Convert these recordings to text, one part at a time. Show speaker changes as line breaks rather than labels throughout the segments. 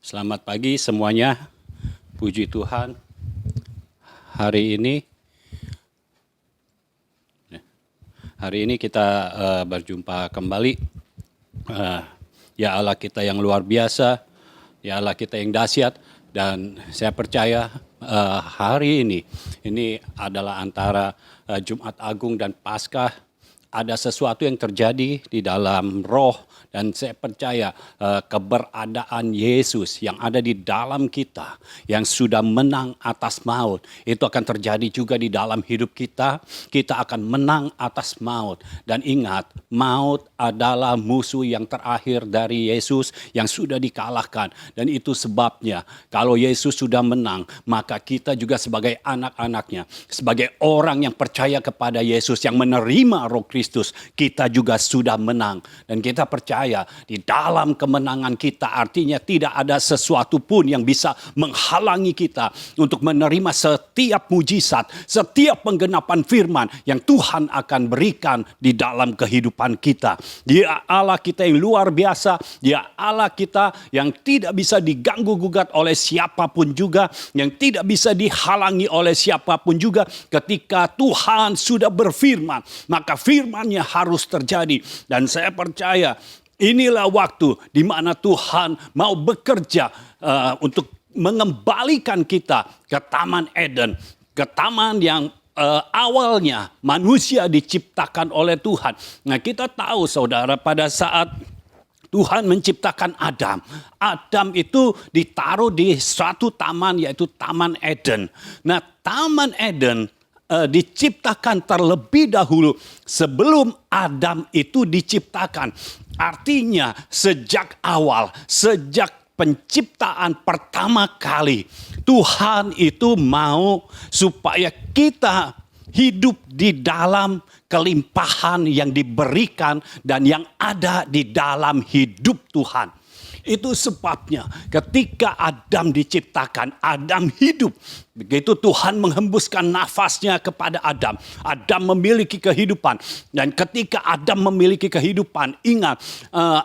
Selamat pagi semuanya. Puji Tuhan. Hari ini kita berjumpa kembali. Ya Allah kita yang luar biasa, ya Allah kita yang dahsyat, dan saya percaya hari ini adalah antara Jumat Agung dan Paskah. Ada sesuatu yang terjadi di dalam roh, dan saya percaya keberadaan Yesus yang ada di dalam kita, yang sudah menang atas maut, itu akan terjadi juga di dalam hidup kita. Kita akan menang atas maut. Dan ingat, maut adalah musuh yang terakhir dari Yesus yang sudah dikalahkan. Dan itu sebabnya kalau Yesus sudah menang, maka kita juga sebagai anak-anaknya, sebagai orang yang percaya kepada Yesus, yang menerima Roh Kristus, kita juga sudah menang. Dan kita percaya di dalam kemenangan kita, artinya tidak ada sesuatu pun yang bisa menghalangi kita untuk menerima setiap mujizat, setiap penggenapan firman yang Tuhan akan berikan di dalam kehidupan kita. Dia Allah kita yang luar biasa, Dia Allah kita yang tidak bisa diganggu gugat oleh siapapun juga, yang tidak bisa dihalangi oleh siapapun juga. Ketika Tuhan sudah berfirman, maka firman-Nya harus terjadi. Dan saya percaya inilah waktu di mana Tuhan mau bekerja untuk mengembalikan kita ke Taman Eden, ke taman yang awalnya manusia diciptakan oleh Tuhan. Nah, kita tahu saudara, pada saat Tuhan menciptakan Adam. Adam itu ditaruh di suatu taman, yaitu Taman Eden. Nah, Taman Eden diciptakan terlebih dahulu sebelum Adam itu diciptakan. Artinya sejak awal, sejak penciptaan pertama kali, Tuhan itu mau supaya kita hidup di dalam kelimpahan yang diberikan dan yang ada di dalam hidup Tuhan. Itu sebabnya ketika Adam diciptakan, Adam hidup. Begitu Tuhan menghembuskan nafasnya kepada Adam, Adam memiliki kehidupan. Dan ketika Adam memiliki kehidupan, ingat,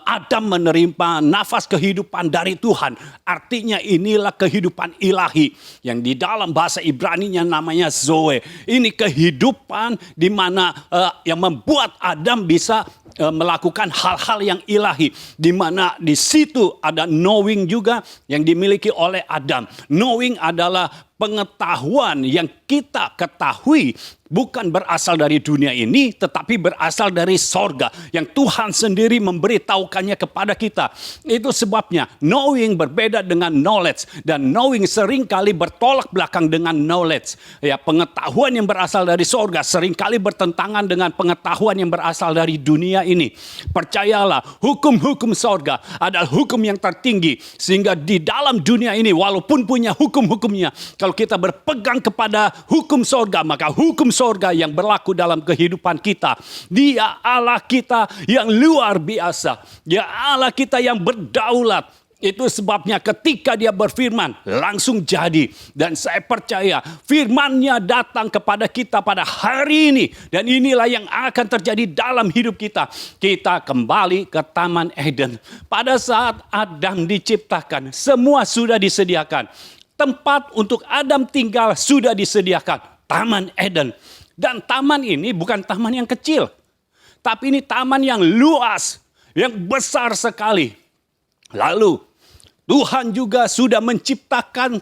Adam menerima nafas kehidupan dari Tuhan. Artinya inilah kehidupan ilahi yang di dalam bahasa Ibrani-nya namanya Zoe. Ini kehidupan di mana yang membuat Adam bisa melakukan hal-hal yang ilahi, di mana di situ ada knowing juga yang dimiliki oleh Adam. Knowing adalah pengetahuan yang kita ketahui bukan berasal dari dunia ini, tetapi berasal dari sorga yang Tuhan sendiri memberitahukannya kepada kita. Itu sebabnya knowing berbeda dengan knowledge, dan knowing seringkali bertolak belakang dengan knowledge. Ya, pengetahuan yang berasal dari sorga seringkali bertentangan dengan pengetahuan yang berasal dari dunia ini. Percayalah, hukum-hukum sorga adalah hukum yang tertinggi, sehingga di dalam dunia ini walaupun punya hukum-hukumnya, kalau kita berpegang kepada hukum sorga, maka hukum sorga yang berlaku dalam kehidupan kita. Dia Allah kita yang luar biasa. Dia Allah kita yang berdaulat. Itu sebabnya ketika Dia berfirman, langsung jadi. Dan saya percaya firman-Nya datang kepada kita pada hari ini. Dan inilah yang akan terjadi dalam hidup kita. Kita kembali ke Taman Eden. Pada saat Adam diciptakan, semua sudah disediakan. Tempat untuk Adam tinggal sudah disediakan. Taman Eden. Dan taman ini bukan taman yang kecil, tapi ini taman yang luas, yang besar sekali. Lalu Tuhan juga sudah menciptakan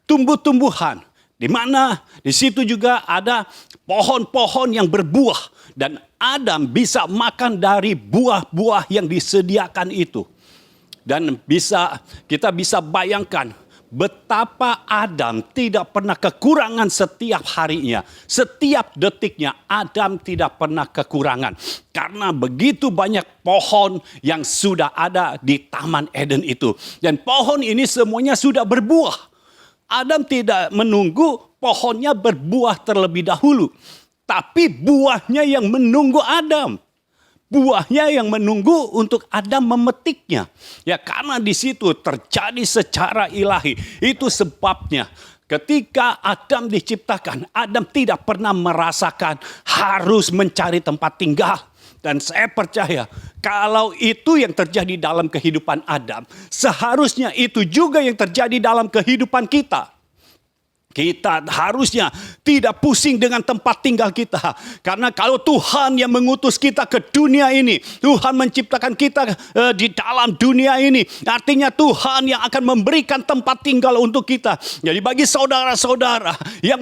tumbuh-tumbuhan, di mana di situ juga ada pohon-pohon yang berbuah, dan Adam bisa makan dari buah-buah yang disediakan itu. Dan kita bisa bayangkan betapa Adam tidak pernah kekurangan setiap harinya. Setiap detiknya Adam tidak pernah kekurangan. Karena begitu banyak pohon yang sudah ada di Taman Eden itu. Dan pohon ini semuanya sudah berbuah. Adam tidak menunggu pohonnya berbuah terlebih dahulu. Tapi buahnya yang menunggu Adam. Buahnya yang menunggu untuk Adam memetiknya. Ya, karena di situ terjadi secara ilahi. Itu sebabnya ketika Adam diciptakan, Adam tidak pernah merasakan harus mencari tempat tinggal. Dan saya percaya kalau itu yang terjadi dalam kehidupan Adam, seharusnya itu juga yang terjadi dalam kehidupan kita. Kita harusnya tidak pusing dengan tempat tinggal kita. Karena kalau Tuhan yang mengutus kita ke dunia ini, Tuhan menciptakan kita di dalam dunia ini, artinya Tuhan yang akan memberikan tempat tinggal untuk kita. Jadi bagi saudara-saudara yang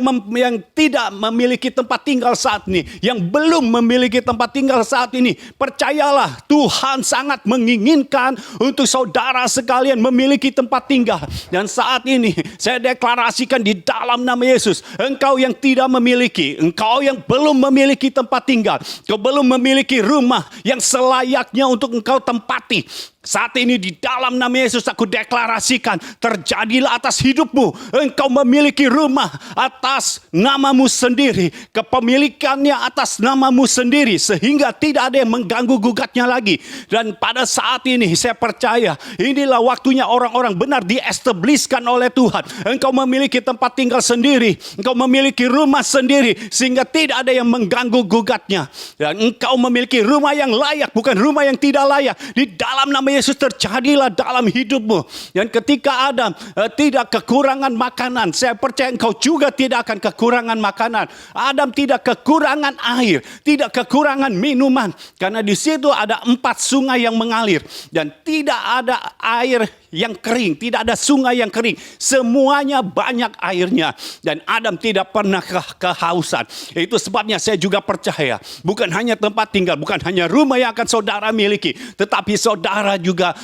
tidak memiliki tempat tinggal saat ini, yang belum memiliki tempat tinggal saat ini, percayalah Tuhan sangat menginginkan untuk saudara sekalian memiliki tempat tinggal. Dan saat ini saya deklarasikan di dalam nama Yesus, engkau yang tidak memiliki, engkau yang belum memiliki tempat tinggal, engkau belum memiliki rumah yang selayaknya untuk engkau tempati. Saat ini di dalam nama Yesus aku deklarasikan, terjadilah atas hidupmu. Engkau memiliki rumah atas namamu sendiri, kepemilikannya atas namamu sendiri, sehingga tidak ada yang mengganggu gugatnya lagi. Dan pada saat ini saya percaya inilah waktunya orang-orang benar di-establishkan oleh Tuhan. Engkau memiliki tempat tinggal sendiri, engkau memiliki rumah sendiri, sehingga tidak ada yang mengganggu gugatnya. Dan engkau memiliki rumah yang layak, bukan rumah yang tidak layak. Di dalam nama Yesus terjadilah dalam hidupmu. Dan ketika Adam tidak kekurangan makanan, saya percaya engkau juga tidak akan kekurangan makanan. Adam tidak kekurangan air, tidak kekurangan minuman, karena di situ ada 4 sungai yang mengalir dan tidak ada air yang kering, tidak ada sungai yang kering, semuanya banyak airnya, dan Adam tidak pernah kehausan. Itu sebabnya saya juga percaya bukan hanya tempat tinggal, bukan hanya rumah yang akan saudara miliki, tetapi saudara juga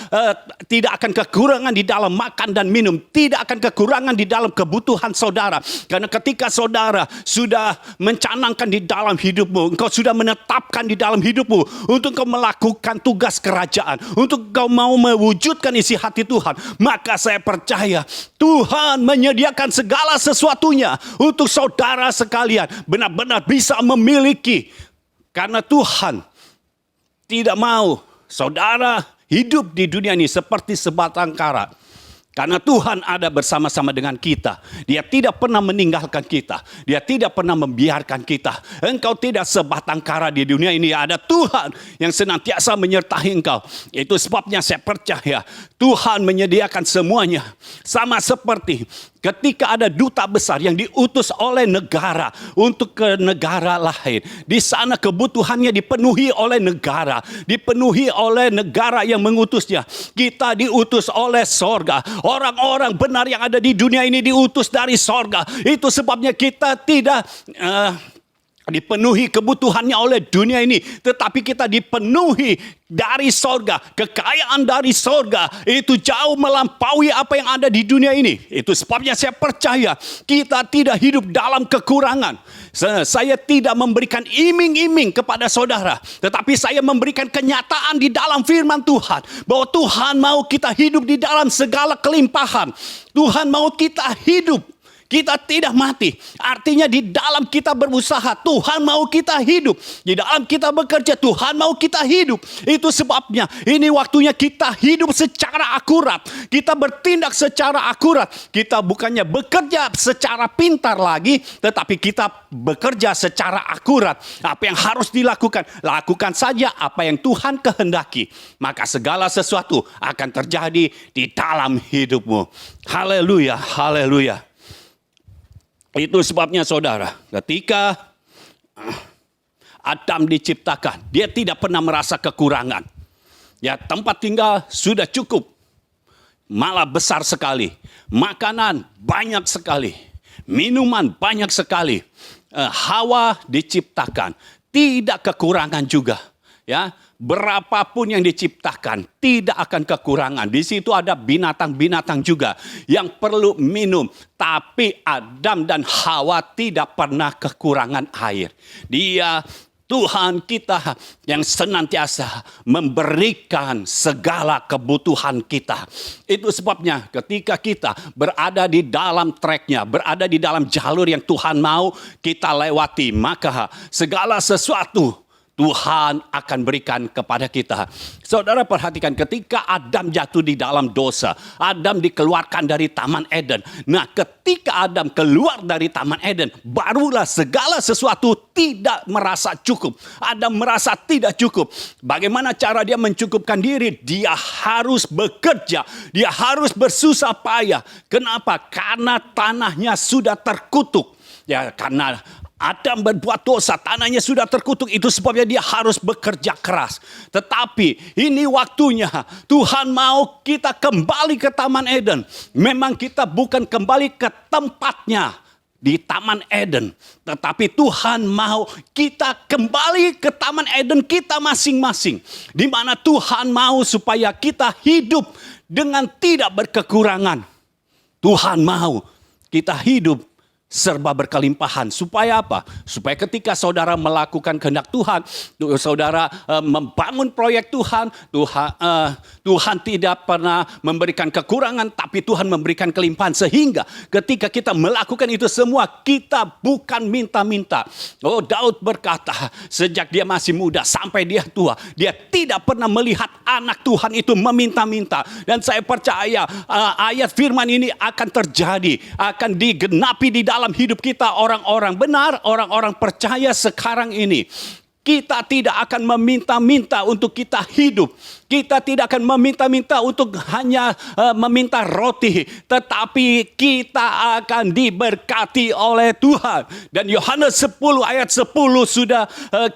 tidak akan kekurangan di dalam makan dan minum, tidak akan kekurangan di dalam kebutuhan saudara. Karena ketika saudara sudah mencanangkan di dalam hidupmu, engkau sudah menetapkan di dalam hidupmu untuk engkau melakukan tugas kerajaan, untuk engkau mau mewujudkan isi hati Tuhan, maka saya percaya Tuhan menyediakan segala sesuatunya untuk saudara sekalian benar-benar bisa memiliki. Karena Tuhan tidak mau saudara hidup di dunia ini seperti sebatang kara. Karena Tuhan ada bersama-sama dengan kita. Dia tidak pernah meninggalkan kita. Dia tidak pernah membiarkan kita. Engkau tidak sebatang kara di dunia ini. Ada Tuhan yang senantiasa menyertai engkau. Itu sebabnya saya percaya Tuhan menyediakan semuanya. Sama seperti ketika ada duta besar yang diutus oleh negara untuk ke negara lain. Di sana kebutuhannya dipenuhi oleh negara. Dipenuhi oleh negara yang mengutusnya. Kita diutus oleh sorga. Orang-orang benar yang ada di dunia ini diutus dari sorga. Itu sebabnya kita tidak dipenuhi kebutuhannya oleh dunia ini, tetapi kita dipenuhi dari sorga. Kekayaan dari sorga itu jauh melampaui apa yang ada di dunia ini. Itu sebabnya saya percaya kita tidak hidup dalam kekurangan. Saya tidak memberikan iming-iming kepada saudara, tetapi saya memberikan kenyataan di dalam firman Tuhan bahwa Tuhan mau kita hidup di dalam segala kelimpahan. Tuhan mau kita hidup, kita tidak mati. Artinya di dalam kita berusaha, Tuhan mau kita hidup. Di dalam kita bekerja, Tuhan mau kita hidup. Itu sebabnya ini waktunya kita hidup secara akurat. Kita bertindak secara akurat. Kita bukannya bekerja secara pintar lagi, tetapi kita bekerja secara akurat. Apa yang harus dilakukan, lakukan saja apa yang Tuhan kehendaki. Maka segala sesuatu akan terjadi di dalam hidupmu. Haleluya, haleluya. Itu sebabnya saudara, ketika Adam diciptakan, dia tidak pernah merasa kekurangan. Ya, tempat tinggal sudah cukup, malah besar sekali. Makanan banyak sekali, minuman banyak sekali. Hawa diciptakan, tidak kekurangan juga. Ya, berapapun yang diciptakan tidak akan kekurangan. Di situ ada binatang-binatang juga yang perlu minum. Tapi Adam dan Hawa tidak pernah kekurangan air. Dia Tuhan kita yang senantiasa memberikan segala kebutuhan kita. Itu sebabnya ketika kita berada di dalam tracknya, berada di dalam jalur yang Tuhan mau kita lewati, maka segala sesuatu Tuhan akan berikan kepada kita. Saudara perhatikan, ketika Adam jatuh di dalam dosa, Adam dikeluarkan dari Taman Eden. Nah, ketika Adam keluar dari Taman Eden, barulah segala sesuatu tidak merasa cukup. Adam merasa tidak cukup. Bagaimana cara dia mencukupkan diri? Dia harus bekerja, dia harus bersusah payah. Kenapa? Karena tanahnya sudah terkutuk. Ya, karena Adam berbuat dosa, tanahnya sudah terkutuk, itu sebabnya dia harus bekerja keras. Tetapi ini waktunya Tuhan mau kita kembali ke Taman Eden. Memang kita bukan kembali ke tempatnya di Taman Eden, tetapi Tuhan mau kita kembali ke Taman Eden kita masing-masing, di mana Tuhan mau supaya kita hidup dengan tidak berkekurangan. Tuhan mau kita hidup serba berkelimpahan. Supaya apa? Supaya ketika saudara melakukan kehendak Tuhan, saudara membangun proyek Tuhan, Tuhan tidak pernah memberikan kekurangan, tapi Tuhan memberikan kelimpahan. Sehingga ketika kita melakukan itu semua, kita bukan minta-minta. Oh, Daud berkata, sejak dia masih muda sampai dia tua, dia tidak pernah melihat anak Tuhan itu meminta-minta. Dan saya percaya ayat firman ini akan terjadi, akan digenapi di dalam hidup kita orang-orang benar, orang-orang percaya sekarang ini. Kita tidak akan meminta-minta untuk kita hidup. Kita tidak akan meminta-minta untuk hanya meminta roti. Tetapi kita akan diberkati oleh Tuhan. Dan Yohanes 10 ayat 10 sudah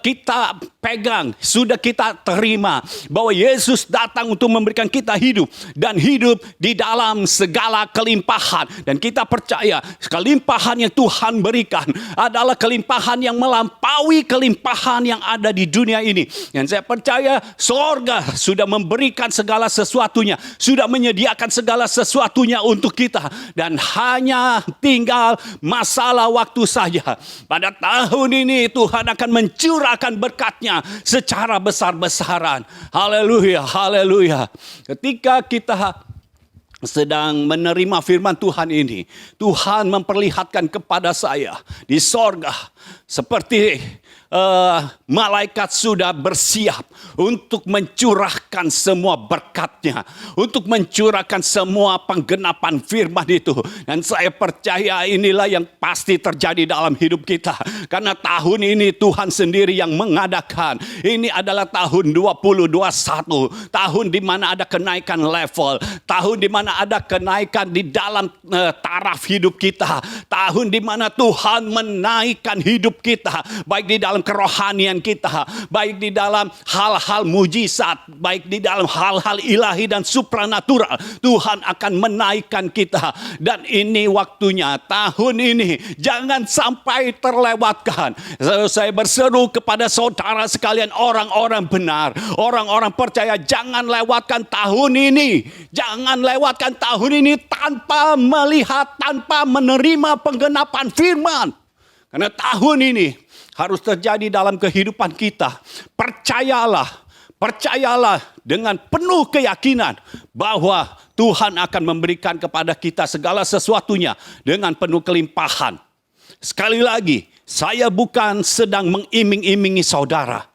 kita pegang. Sudah kita terima. Bahwa Yesus datang untuk memberikan kita hidup. Dan hidup di dalam segala kelimpahan. Dan kita percaya kelimpahan yang Tuhan berikan adalah kelimpahan yang melampaui kelimpahan yang ada di dunia ini. Dan saya percaya sorga sudah memberikan segala sesuatunya, sudah menyediakan segala sesuatunya untuk kita, dan hanya tinggal masalah waktu saja. Pada tahun ini Tuhan akan mencurahkan berkat-Nya secara besar-besaran. Haleluya, haleluya. Ketika kita sedang menerima firman Tuhan ini, Tuhan memperlihatkan kepada saya di sorga seperti malaikat sudah bersiap untuk mencurahkan semua berkat-Nya, untuk mencurahkan semua penggenapan firman itu. Dan saya percaya inilah yang pasti terjadi dalam hidup kita. Karena tahun ini Tuhan sendiri yang mengadakan. Ini adalah tahun 2021, tahun di mana ada kenaikan level, tahun di mana ada kenaikan di dalam taraf hidup kita, tahun di mana Tuhan menaikkan hidup kita, baik di dalam kerohanian kita, baik di dalam hal-hal mujizat, baik di dalam hal-hal ilahi dan supranatural. Tuhan akan menaikkan kita. Dan ini waktunya, tahun ini jangan sampai terlewatkan. Saya berseru kepada saudara sekalian, orang-orang benar, orang-orang percaya, jangan lewatkan tahun ini. Jangan lewatkan tahun ini tanpa melihat, tanpa menerima penggenapan firman. Karena tahun ini harus terjadi dalam kehidupan kita. Percayalah dengan penuh keyakinan bahwa Tuhan akan memberikan kepada kita segala sesuatunya dengan penuh kelimpahan. Sekali lagi, saya bukan sedang mengiming-imingi saudara.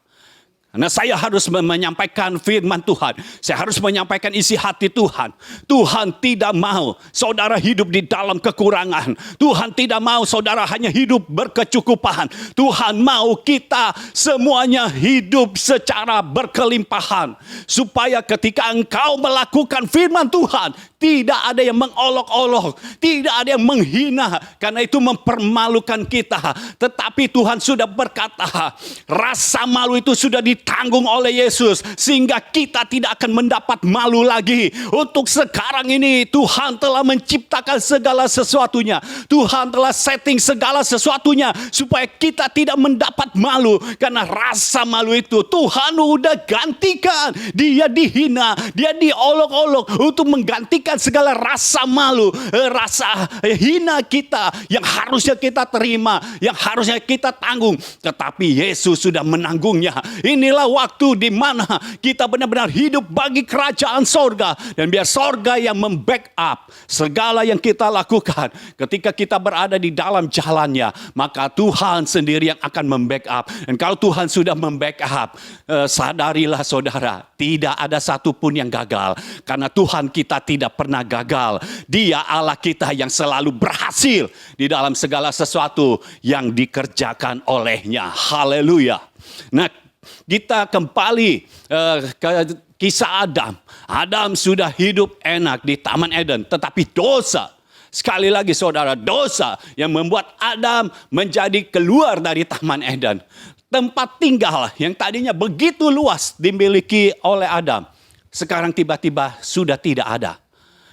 Karena saya harus menyampaikan firman Tuhan. Saya harus menyampaikan isi hati Tuhan. Tuhan tidak mau saudara hidup di dalam kekurangan. Tuhan tidak mau saudara hanya hidup berkecukupan. Tuhan mau kita semuanya hidup secara berkelimpahan. Supaya ketika engkau melakukan firman Tuhan, tidak ada yang mengolok-olok, tidak ada yang menghina, karena itu mempermalukan kita. Tetapi Tuhan sudah berkata, rasa malu itu sudah ditanggung oleh Yesus, sehingga kita tidak akan mendapat malu lagi. Untuk sekarang ini Tuhan telah menciptakan segala sesuatunya. Tuhan telah setting segala sesuatunya supaya kita tidak mendapat malu. Karena rasa malu itu Tuhan udah gantikan. Dia dihina, dia diolok-olok untuk menggantikan segala rasa malu, rasa hina kita yang harusnya kita terima, yang harusnya kita tanggung. Tetapi Yesus sudah menanggungnya. Ini inilah waktu di mana kita benar-benar hidup bagi kerajaan sorga. Dan biar sorga yang membackup segala yang kita lakukan. Ketika kita berada di dalam jalannya, maka Tuhan sendiri yang akan membackup. Dan kalau Tuhan sudah membackup, sadarilah saudara, tidak ada satupun yang gagal. Karena Tuhan kita tidak pernah gagal. Dia Allah kita yang selalu berhasil di dalam segala sesuatu yang dikerjakan olehnya. Haleluya. Nah, kita kembali ke kisah Adam. Adam sudah hidup enak di Taman Eden, tetapi dosa, sekali lagi saudara, dosa yang membuat Adam menjadi keluar dari Taman Eden. Tempat tinggal yang tadinya begitu luas dimiliki oleh Adam, sekarang tiba-tiba sudah tidak ada.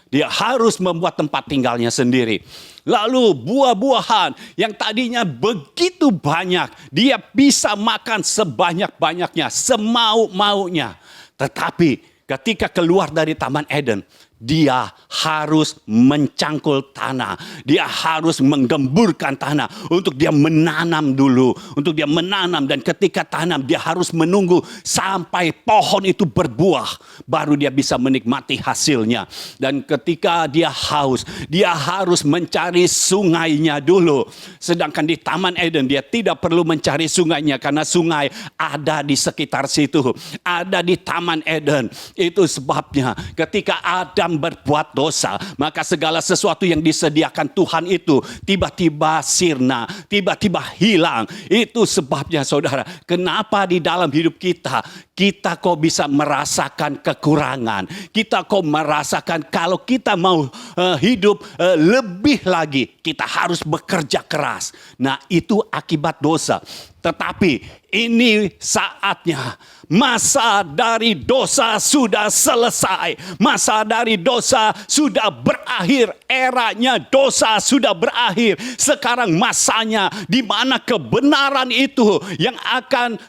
Dia harus membuat tempat tinggalnya sendiri. Lalu buah-buahan yang tadinya begitu banyak, dia bisa makan sebanyak-banyaknya, semau-maunya. Tetapi ketika keluar dari Taman Eden, dia harus mencangkul tanah. Dia harus menggemburkan tanah untuk dia menanam dulu. Untuk dia menanam, dan ketika tanam dia harus menunggu sampai pohon itu berbuah. Baru dia bisa menikmati hasilnya. Dan ketika dia haus, dia harus mencari sungainya dulu. Sedangkan di Taman Eden dia tidak perlu mencari sungainya, karena sungai ada di sekitar situ. Ada di Taman Eden. Itu sebabnya ketika Adam berbuat dosa, maka segala sesuatu yang disediakan Tuhan itu tiba-tiba sirna, tiba-tiba hilang. Itu sebabnya saudara, kenapa di dalam hidup kita kok bisa merasakan kekurangan. Kita kok merasakan kalau kita mau hidup lebih lagi, kita harus bekerja keras. Nah, itu akibat dosa. Tetapi ini saatnya, masa dari dosa sudah selesai. Masa dari dosa sudah berakhir. Eranya dosa sudah berakhir. Sekarang masanya di mana kebenaran itu yang akan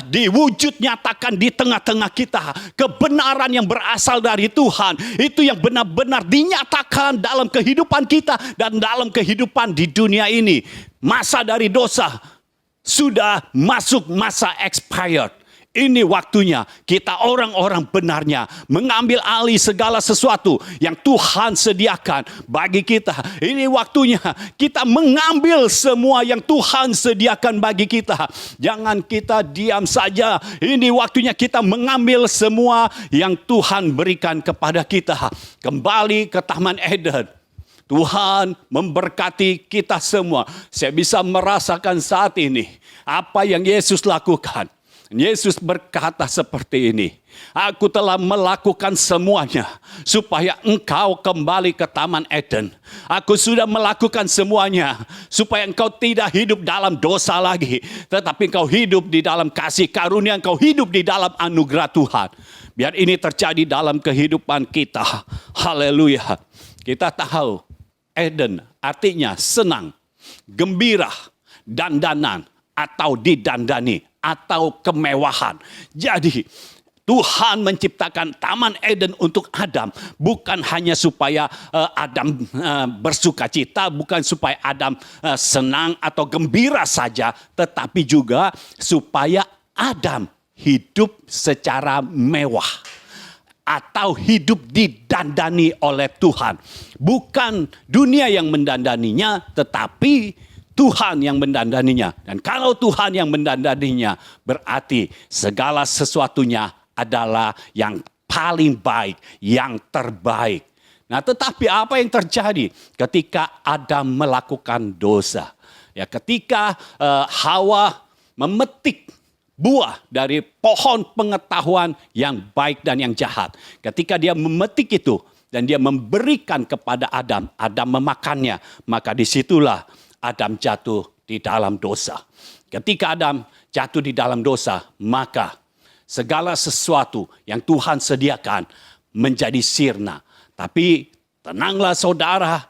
diwujud nyatakan di tengah-tengah kita. Kebenaran yang berasal dari Tuhan. Itu yang benar-benar dinyatakan dalam kehidupan kita dan dalam kehidupan di dunia ini. Masa dari dosa sudah masuk masa expired. Ini waktunya kita orang-orang benarnya mengambil alih segala sesuatu yang Tuhan sediakan bagi kita. Ini waktunya kita mengambil semua yang Tuhan sediakan bagi kita. Jangan kita diam saja. Ini waktunya kita mengambil semua yang Tuhan berikan kepada kita. Kembali ke Taman Eden. Tuhan memberkati kita semua. Saya bisa merasakan saat ini apa yang Yesus lakukan. Yesus berkata seperti ini, aku telah melakukan semuanya supaya engkau kembali ke Taman Eden. Aku sudah melakukan semuanya supaya engkau tidak hidup dalam dosa lagi, tetapi engkau hidup di dalam kasih karunia, engkau hidup di dalam anugerah Tuhan. Biar ini terjadi dalam kehidupan kita. Haleluya. Kita tahu Eden artinya senang, gembira, dandanan, atau didandani, atau kemewahan. Jadi Tuhan menciptakan Taman Eden untuk Adam bukan hanya supaya Adam bersuka cita, bukan supaya Adam senang atau gembira saja, tetapi juga supaya Adam hidup secara mewah atau hidup didandani oleh Tuhan. Bukan dunia yang mendandaninya, tetapi Tuhan yang mendandaninya. Dan kalau Tuhan yang mendandaninya, berarti segala sesuatunya adalah yang paling baik, yang terbaik. Nah, tetapi apa yang terjadi ketika Adam melakukan dosa? Ya, ketika Hawa memetik buah dari pohon pengetahuan yang baik dan yang jahat. Ketika dia memetik itu dan dia memberikan kepada Adam, Adam memakannya, maka disitulah Adam jatuh di dalam dosa. Ketika Adam jatuh di dalam dosa, maka segala sesuatu yang Tuhan sediakan menjadi sirna. Tapi tenanglah saudara,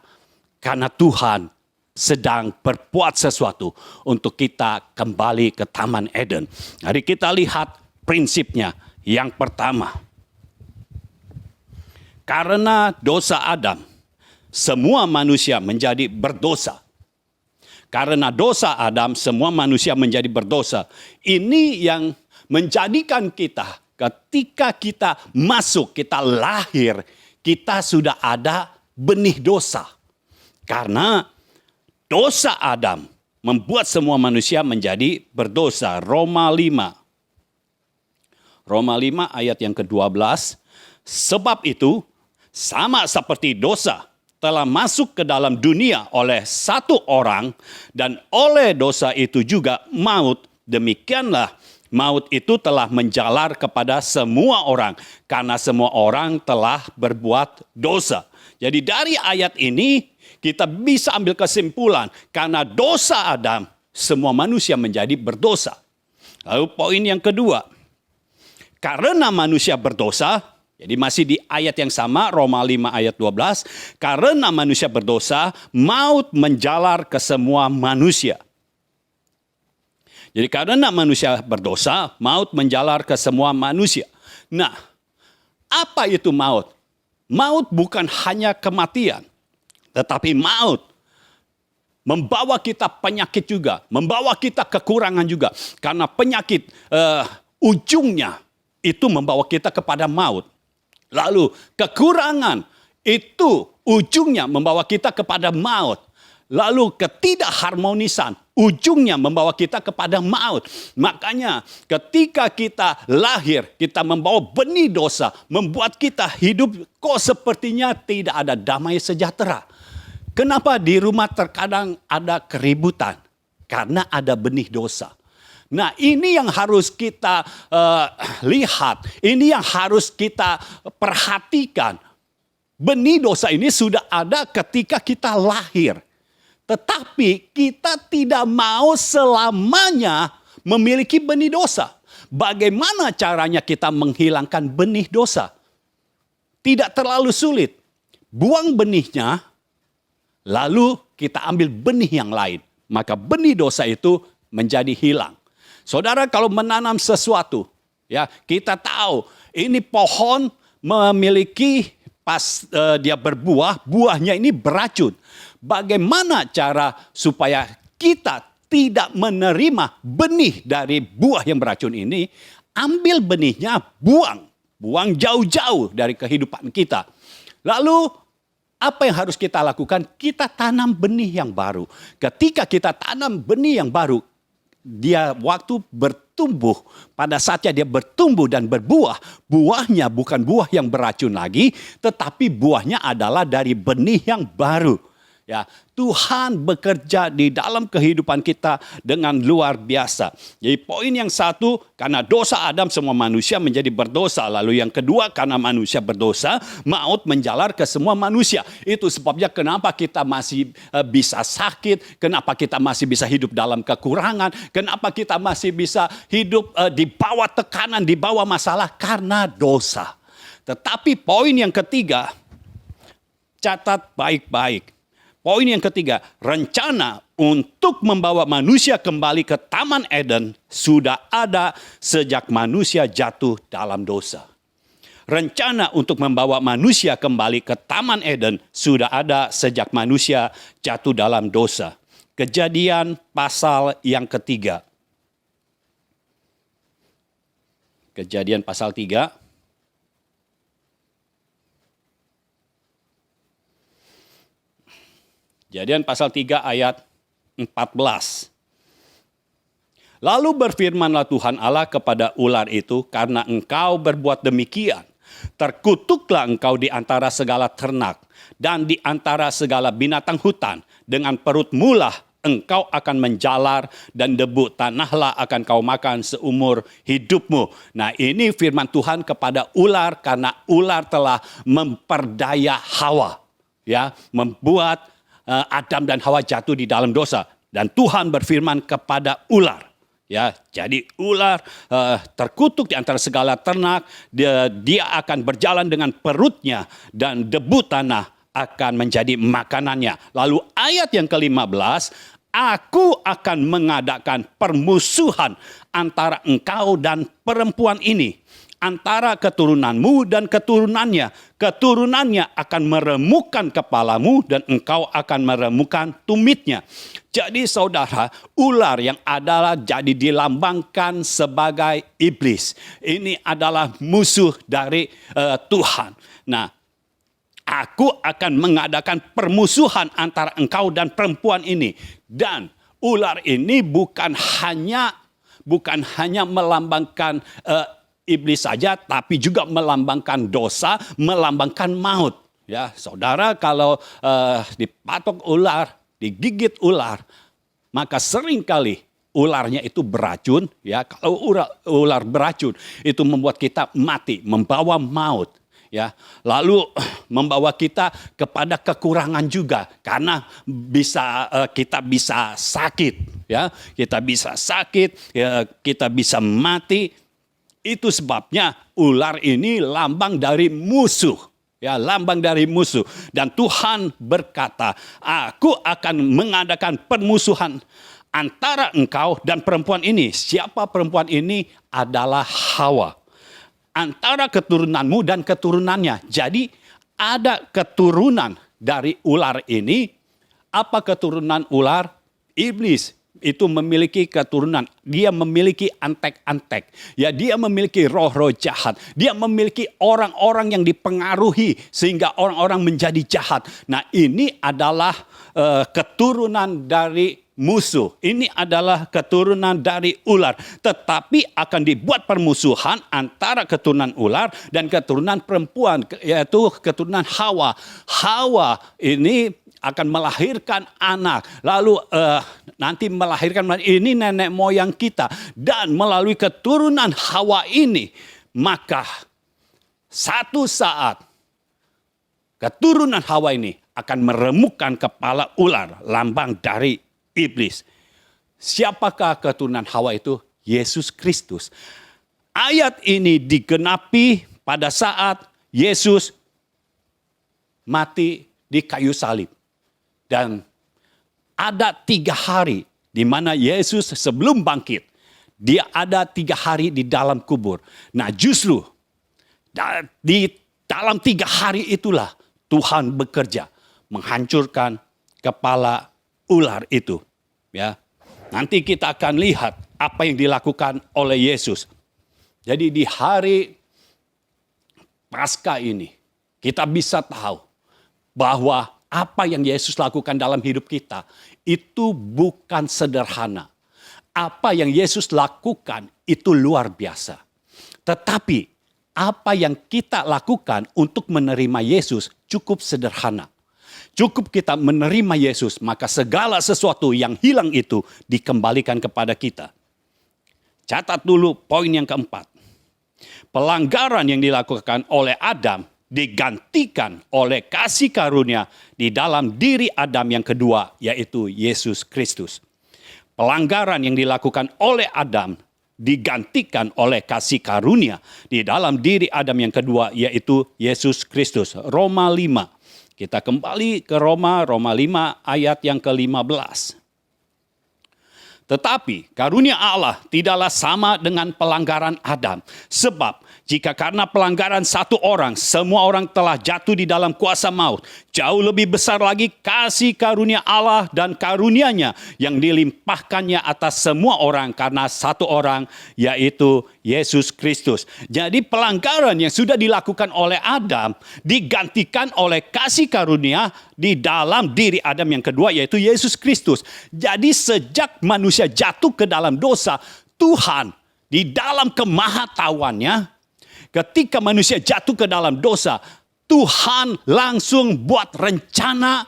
karena Tuhan sedang berbuat sesuatu untuk kita kembali ke Taman Eden. Mari kita lihat prinsipnya. Yang pertama, karena dosa Adam, semua manusia menjadi berdosa. Karena dosa Adam, semua manusia menjadi berdosa. Ini yang menjadikan kita ketika kita masuk, kita lahir, kita sudah ada benih dosa. Karena dosa Adam membuat semua manusia menjadi berdosa. Roma 5 ayat yang ke-12. Sebab itu, sama seperti dosa telah masuk ke dalam dunia oleh satu orang, dan oleh dosa itu juga maut. Demikianlah maut itu telah menjalar kepada semua orang, karena semua orang telah berbuat dosa. Jadi dari ayat ini kita bisa ambil kesimpulan, karena dosa Adam, semua manusia menjadi berdosa. Lalu poin yang kedua, karena manusia berdosa, jadi masih di ayat yang sama, Roma 5 ayat 12, karena manusia berdosa, maut menjalar ke semua manusia. Jadi karena manusia berdosa, maut menjalar ke semua manusia. Nah, apa itu maut? Maut bukan hanya kematian, tetapi maut membawa kita penyakit juga, membawa kita kekurangan juga. Karena penyakit ujungnya itu membawa kita kepada maut. Lalu kekurangan itu ujungnya membawa kita kepada maut. Lalu ketidakharmonisan ujungnya membawa kita kepada maut. Makanya ketika kita lahir, kita membawa benih dosa, membuat kita hidup kok sepertinya tidak ada damai sejahtera. Kenapa di rumah terkadang ada keributan? Karena ada benih dosa. Nah, ini yang harus kita lihat, ini yang harus kita perhatikan. Benih dosa ini sudah ada ketika kita lahir. Tetapi kita tidak mau selamanya memiliki benih dosa. Bagaimana caranya kita menghilangkan benih dosa? Tidak terlalu sulit. Buang benihnya, lalu kita ambil benih yang lain. Maka benih dosa itu menjadi hilang. Saudara, kalau menanam sesuatu, ya kita tahu ini pohon memiliki pas dia berbuah, buahnya ini beracun. Bagaimana cara supaya kita tidak menerima benih dari buah yang beracun ini? Ambil benihnya, buang jauh-jauh dari kehidupan kita. Lalu apa yang harus kita lakukan? Kita tanam benih yang baru. Ketika kita tanam benih yang baru, dia waktu bertumbuh, pada saatnya dia bertumbuh dan berbuah, buahnya bukan buah yang beracun lagi, tetapi buahnya adalah dari benih yang baru. Ya, Tuhan bekerja di dalam kehidupan kita dengan luar biasa. Jadi poin yang satu, karena dosa Adam semua manusia menjadi berdosa. Lalu yang kedua, karena manusia berdosa, maut menjalar ke semua manusia. Itu sebabnya kenapa kita masih bisa sakit, kenapa kita masih bisa hidup dalam kekurangan, kenapa kita masih bisa hidup di bawah tekanan, di bawah masalah, karena dosa. Tetapi poin yang ketiga, catat baik-baik. Poin yang ketiga, rencana untuk membawa manusia kembali ke Taman Eden sudah ada sejak manusia jatuh dalam dosa. Rencana untuk membawa manusia kembali ke Taman Eden sudah ada sejak manusia jatuh dalam dosa. Kejadian pasal yang ketiga. Kejadian pasal 3. Kejadian pasal 3 ayat 14. Lalu berfirmanlah Tuhan Allah kepada ular itu, karena engkau berbuat demikian, terkutuklah engkau di antara segala ternak dan di antara segala binatang hutan. Dengan perutmu lah engkau akan menjalar dan debu tanahlah akan kau makan seumur hidupmu. Nah, ini firman Tuhan kepada ular karena ular telah memperdaya Hawa. Ya, membuat Adam dan Hawa jatuh di dalam dosa, dan Tuhan berfirman kepada ular, ya, jadi ular terkutuk di antara segala ternak, dia akan berjalan dengan perutnya dan debu tanah akan menjadi makanannya. Lalu ayat yang ke-15, aku akan mengadakan permusuhan antara engkau dan perempuan ini, antara keturunanmu dan keturunannya. Keturunannya akan meremukkan kepalamu dan engkau akan meremukkan tumitnya. Jadi saudara, ular yang adalah jadi dilambangkan sebagai iblis. Ini adalah musuh dari Tuhan. Nah, aku akan mengadakan permusuhan antara engkau dan perempuan ini. Dan ular ini bukan hanya melambangkan iblis saja, tapi juga melambangkan dosa, melambangkan maut. Ya, saudara, kalau dipatok ular, digigit ular, maka seringkali ularnya itu beracun. Ya, kalau ular beracun, itu membuat kita mati, membawa maut. Ya, lalu membawa kita kepada kekurangan juga, karena kita bisa sakit. Ya, kita bisa sakit, ya, kita bisa mati. Itu sebabnya ular ini lambang dari musuh. Ya, lambang dari musuh. Dan Tuhan berkata, aku akan mengadakan permusuhan antara engkau dan perempuan ini. Siapa perempuan ini? Adalah Hawa. Antara keturunanmu dan keturunannya. Jadi ada keturunan dari ular ini. Apa keturunan ular? Iblis. Itu memiliki keturunan. Dia memiliki antek-antek. Ya, dia memiliki roh-roh jahat. Dia memiliki orang-orang yang dipengaruhi sehingga orang-orang menjadi jahat. Nah, ini adalah keturunan dari musuh. Ini adalah keturunan dari ular. Tetapi akan dibuat permusuhan antara keturunan ular dan keturunan perempuan, yaitu keturunan Hawa. Hawa ini akan melahirkan anak. Lalu nanti melahirkan, ini nenek moyang kita. Dan melalui keturunan Hawa ini, maka satu saat keturunan Hawa ini akan meremukkan kepala ular, lambang dari iblis. Siapakah keturunan Hawa itu? Yesus Kristus. Ayat ini digenapi pada saat Yesus mati di kayu salib. Dan ada 3 hari di mana Yesus sebelum bangkit, dia ada 3 hari di dalam kubur. Nah, justru di dalam 3 hari itulah Tuhan bekerja menghancurkan kepala ular itu. Ya, nanti kita akan lihat apa yang dilakukan oleh Yesus. Jadi di hari Paskah ini kita bisa tahu bahwa apa yang Yesus lakukan dalam hidup kita itu bukan sederhana. Apa yang Yesus lakukan itu luar biasa. Tetapi apa yang kita lakukan untuk menerima Yesus cukup sederhana. Cukup kita menerima Yesus, maka segala sesuatu yang hilang itu dikembalikan kepada kita. Catat dulu poin yang keempat. Pelanggaran yang dilakukan oleh Adam digantikan oleh kasih karunia di dalam diri Adam yang kedua, yaitu Yesus Kristus. Pelanggaran yang dilakukan oleh Adam digantikan oleh kasih karunia di dalam diri Adam yang kedua, yaitu Yesus Kristus. Roma 5. Kita kembali ke Roma 5 ayat yang ke-15. Tetapi karunia Allah tidaklah sama dengan pelanggaran Adam. Sebab jika karena pelanggaran satu orang, semua orang telah jatuh di dalam kuasa maut. Jauh lebih besar lagi kasih karunia Allah dan karunia-Nya yang dilimpahkannya atas semua orang karena satu orang, yaitu Yesus Kristus. Jadi pelanggaran yang sudah dilakukan oleh Adam digantikan oleh kasih karunia di dalam diri Adam yang kedua, yaitu Yesus Kristus. Jadi sejak manusia jatuh ke dalam dosa, Tuhan di dalam kemahatauannya, ketika manusia jatuh ke dalam dosa, Tuhan langsung buat rencana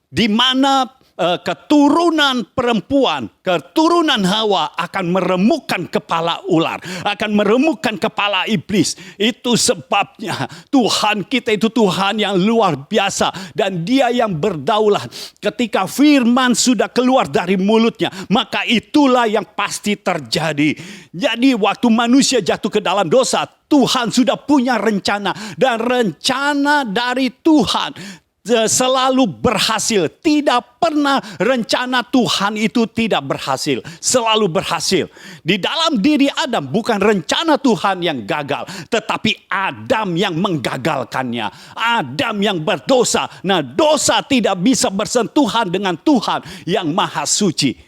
di mana keturunan perempuan, keturunan Hawa akan meremukkan kepala ular, akan meremukkan kepala iblis. Itu sebabnya Tuhan kita itu Tuhan yang luar biasa dan Dia yang berdaulat. Ketika firman sudah keluar dari mulutnya, maka itulah yang pasti terjadi. Jadi waktu manusia jatuh ke dalam dosa, Tuhan sudah punya rencana, dan rencana dari Tuhan selalu berhasil. Tidak pernah rencana Tuhan itu tidak berhasil. Selalu berhasil. Di dalam diri Adam bukan rencana Tuhan yang gagal, tetapi Adam yang menggagalkannya. Adam yang berdosa. Nah, dosa tidak bisa bersentuhan dengan Tuhan yang maha suci.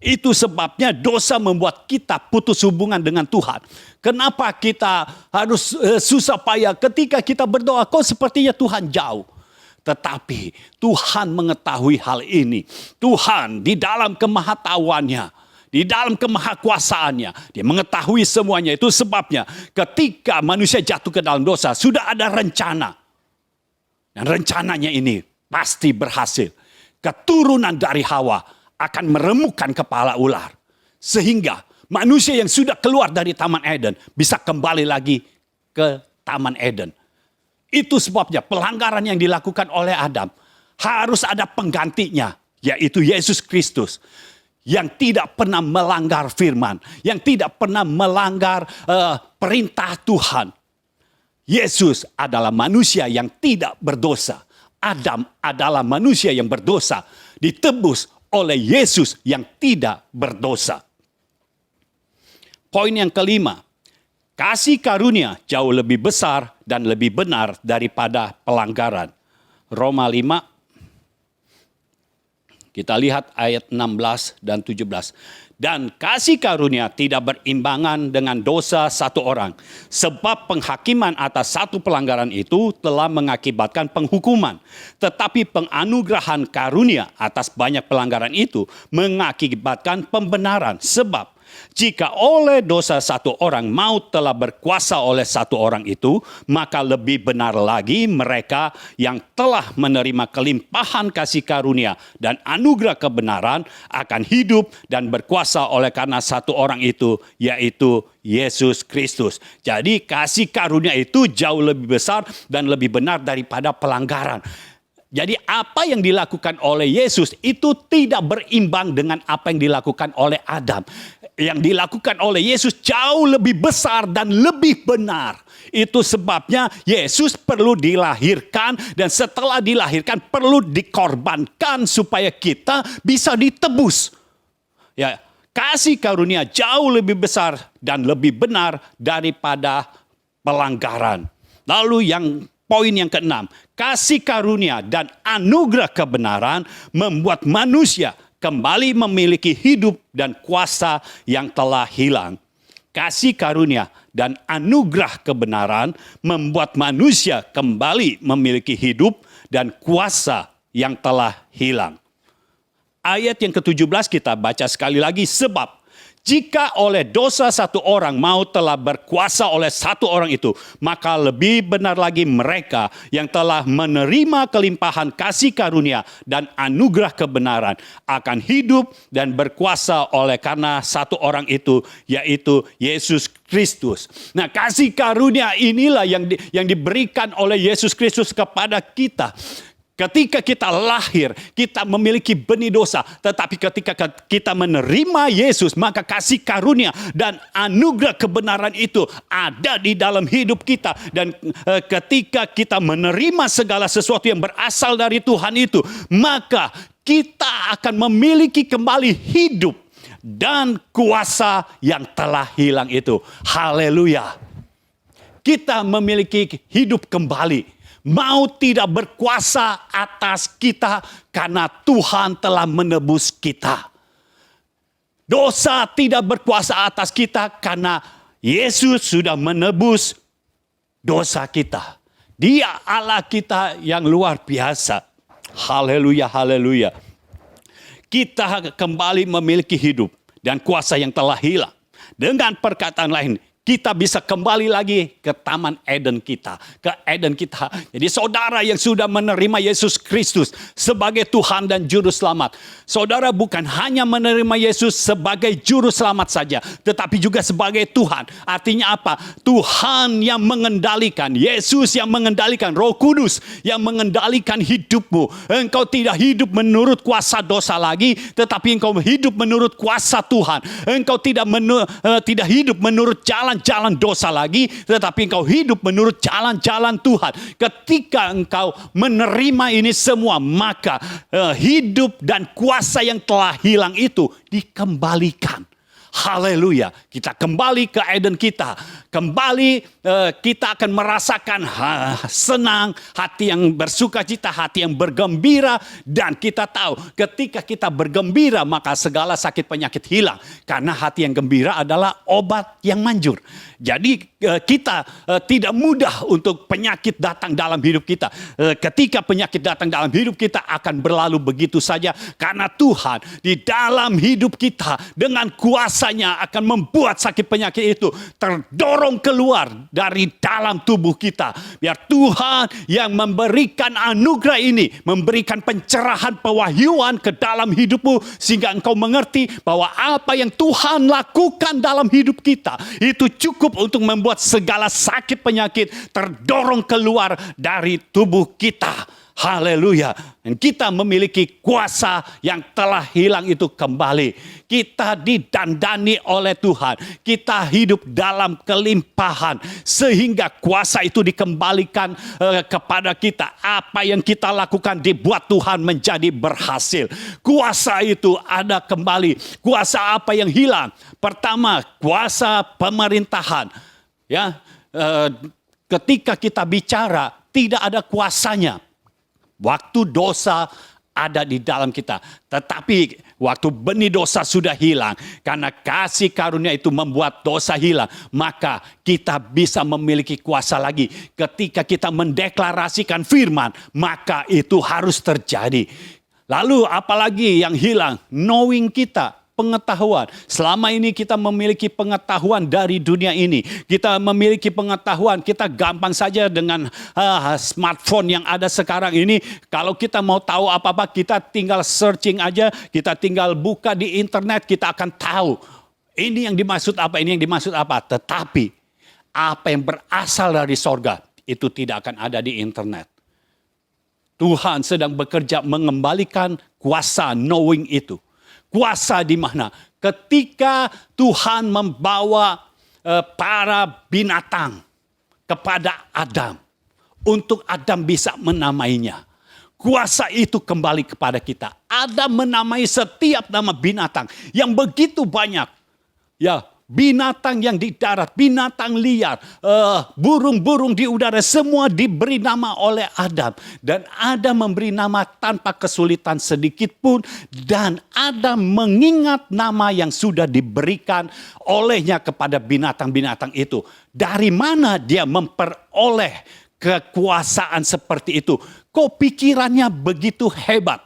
Itu sebabnya dosa membuat kita putus hubungan dengan Tuhan. Kenapa kita harus susah payah ketika kita berdoa, kok sepertinya Tuhan jauh. Tetapi Tuhan mengetahui hal ini. Tuhan di dalam kemahatauannya, di dalam kemahakuasaannya, Dia mengetahui semuanya. Itu sebabnya ketika manusia jatuh ke dalam dosa, sudah ada rencana. Dan rencananya ini pasti berhasil. Keturunan dari Hawa akan meremukkan kepala ular. Sehingga manusia yang sudah keluar dari Taman Eden bisa kembali lagi ke Taman Eden. Itu sebabnya pelanggaran yang dilakukan oleh Adam harus ada penggantinya, yaitu Yesus Kristus. Yang tidak pernah melanggar firman, yang tidak pernah melanggar perintah Tuhan. Yesus adalah manusia yang tidak berdosa. Adam adalah manusia yang berdosa, ditebus oleh Yesus yang tidak berdosa. Poin yang kelima, kasih karunia jauh lebih besar dan lebih benar daripada pelanggaran. Roma 5, kita lihat ayat 16 dan 17. Dan kasih karunia tidak berimbangan dengan dosa satu orang. Sebab penghakiman atas satu pelanggaran itu telah mengakibatkan penghukuman. Tetapi penganugerahan karunia atas banyak pelanggaran itu mengakibatkan pembenaran. Sebab jika oleh dosa satu orang maut telah berkuasa oleh satu orang itu, maka lebih benar lagi mereka yang telah menerima kelimpahan kasih karunia dan anugerah kebenaran akan hidup dan berkuasa oleh karena satu orang itu, yaitu Yesus Kristus. Jadi kasih karunia itu jauh lebih besar dan lebih benar daripada pelanggaran. Jadi apa yang dilakukan oleh Yesus itu tidak berimbang dengan apa yang dilakukan oleh Adam. Yang dilakukan oleh Yesus jauh lebih besar dan lebih benar. Itu sebabnya Yesus perlu dilahirkan dan setelah dilahirkan perlu dikorbankan supaya kita bisa ditebus. Ya, kasih karunia jauh lebih besar dan lebih benar daripada pelanggaran. Lalu poin yang keenam, kasih karunia dan anugerah kebenaran membuat manusia kembali memiliki hidup dan kuasa yang telah hilang. Kasih karunia dan anugerah kebenaran membuat manusia kembali memiliki hidup dan kuasa yang telah hilang. Ayat yang ke-17 kita baca sekali lagi. Sebab jika oleh dosa satu orang maut telah berkuasa oleh satu orang itu, maka lebih benar lagi mereka yang telah menerima kelimpahan kasih karunia dan anugerah kebenaran akan hidup dan berkuasa oleh karena satu orang itu, yaitu Yesus Kristus. Nah, kasih karunia inilah yang diberikan oleh Yesus Kristus kepada kita. Ketika kita lahir, kita memiliki benih dosa. Tetapi ketika kita menerima Yesus, maka kasih karunia dan anugerah kebenaran itu ada di dalam hidup kita. Dan ketika kita menerima segala sesuatu yang berasal dari Tuhan itu, maka kita akan memiliki kembali hidup dan kuasa yang telah hilang itu. Haleluya. Kita memiliki hidup kembali. Maut tidak berkuasa atas kita karena Tuhan telah menebus kita. Dosa tidak berkuasa atas kita karena Yesus sudah menebus dosa kita. Dia Allah kita yang luar biasa. Haleluya, haleluya. Kita kembali memiliki hidup dan kuasa yang telah hilang. Dengan perkataan lain, kita bisa kembali lagi ke Taman Eden kita. Ke Eden kita. Jadi saudara yang sudah menerima Yesus Kristus sebagai Tuhan dan Juru Selamat. Saudara bukan hanya menerima Yesus sebagai Juru Selamat saja. Tetapi juga sebagai Tuhan. Artinya apa? Tuhan yang mengendalikan. Yesus yang mengendalikan. Roh Kudus yang mengendalikan hidupmu. Engkau tidak hidup menurut kuasa dosa lagi. Tetapi engkau hidup menurut kuasa Tuhan. Engkau tidak hidup menurut jalan jalan-jalan dosa lagi, tetapi engkau hidup menurut jalan-jalan Tuhan. Ketika engkau menerima ini semua, maka hidup dan kuasa yang telah hilang itu dikembalikan. Haleluya, kita kembali ke Eden kita. Kembali kita akan merasakan senang, hati yang bersuka cita, hati yang bergembira. Dan kita tahu ketika kita bergembira maka segala sakit penyakit hilang. Karena hati yang gembira adalah obat yang manjur. Jadi kita tidak mudah untuk penyakit datang dalam hidup kita. Ketika penyakit datang dalam hidup kita akan berlalu begitu saja. Karena Tuhan di dalam hidup kita dengan kuasanya akan membuat sakit penyakit itu terdorong keluar dari dalam tubuh kita. Biar Tuhan yang memberikan anugerah ini, memberikan pencerahan pewahyuan ke dalam hidupmu. Sehingga engkau mengerti bahwa apa yang Tuhan lakukan dalam hidup kita itu cukup untuk membuat segala sakit penyakit terdorong keluar dari tubuh kita. Haleluya. Dan kita memiliki kuasa yang telah hilang itu kembali. Kita didandani oleh Tuhan. Kita hidup dalam kelimpahan. Sehingga kuasa itu dikembalikan kepada kita. Apa yang kita lakukan dibuat Tuhan menjadi berhasil. Kuasa itu ada kembali. Kuasa apa yang hilang? Pertama, kuasa pemerintahan. Ya, ketika kita bicara tidak ada kuasanya. Waktu dosa ada di dalam kita. Tetapi waktu benih dosa sudah hilang. Karena kasih karunia itu membuat dosa hilang. Maka kita bisa memiliki kuasa lagi. Ketika kita mendeklarasikan firman. Maka itu harus terjadi. Lalu apalagi yang hilang? Knowing kita. Pengetahuan. Selama ini kita memiliki pengetahuan dari dunia ini. Kita memiliki pengetahuan. Kita gampang saja dengan smartphone yang ada sekarang ini. Kalau kita mau tahu apa-apa, kita tinggal searching aja. Kita tinggal buka di internet, kita akan tahu. Ini yang dimaksud apa, ini yang dimaksud apa. Tetapi apa yang berasal dari sorga itu tidak akan ada di internet. Tuhan sedang bekerja mengembalikan kuasa knowing itu. Kuasa di mana? Ketika Tuhan membawa para binatang kepada Adam. Untuk Adam bisa menamainya. Kuasa itu kembali kepada kita. Adam menamai setiap nama binatang yang begitu banyak. Ya, binatang yang di darat, binatang liar, burung-burung di udara, semua diberi nama oleh Adam. Dan Adam memberi nama tanpa kesulitan sedikit pun. Dan Adam mengingat nama yang sudah diberikan olehnya kepada binatang-binatang itu. Dari mana dia memperoleh kekuasaan seperti itu? Kok pikirannya begitu hebat?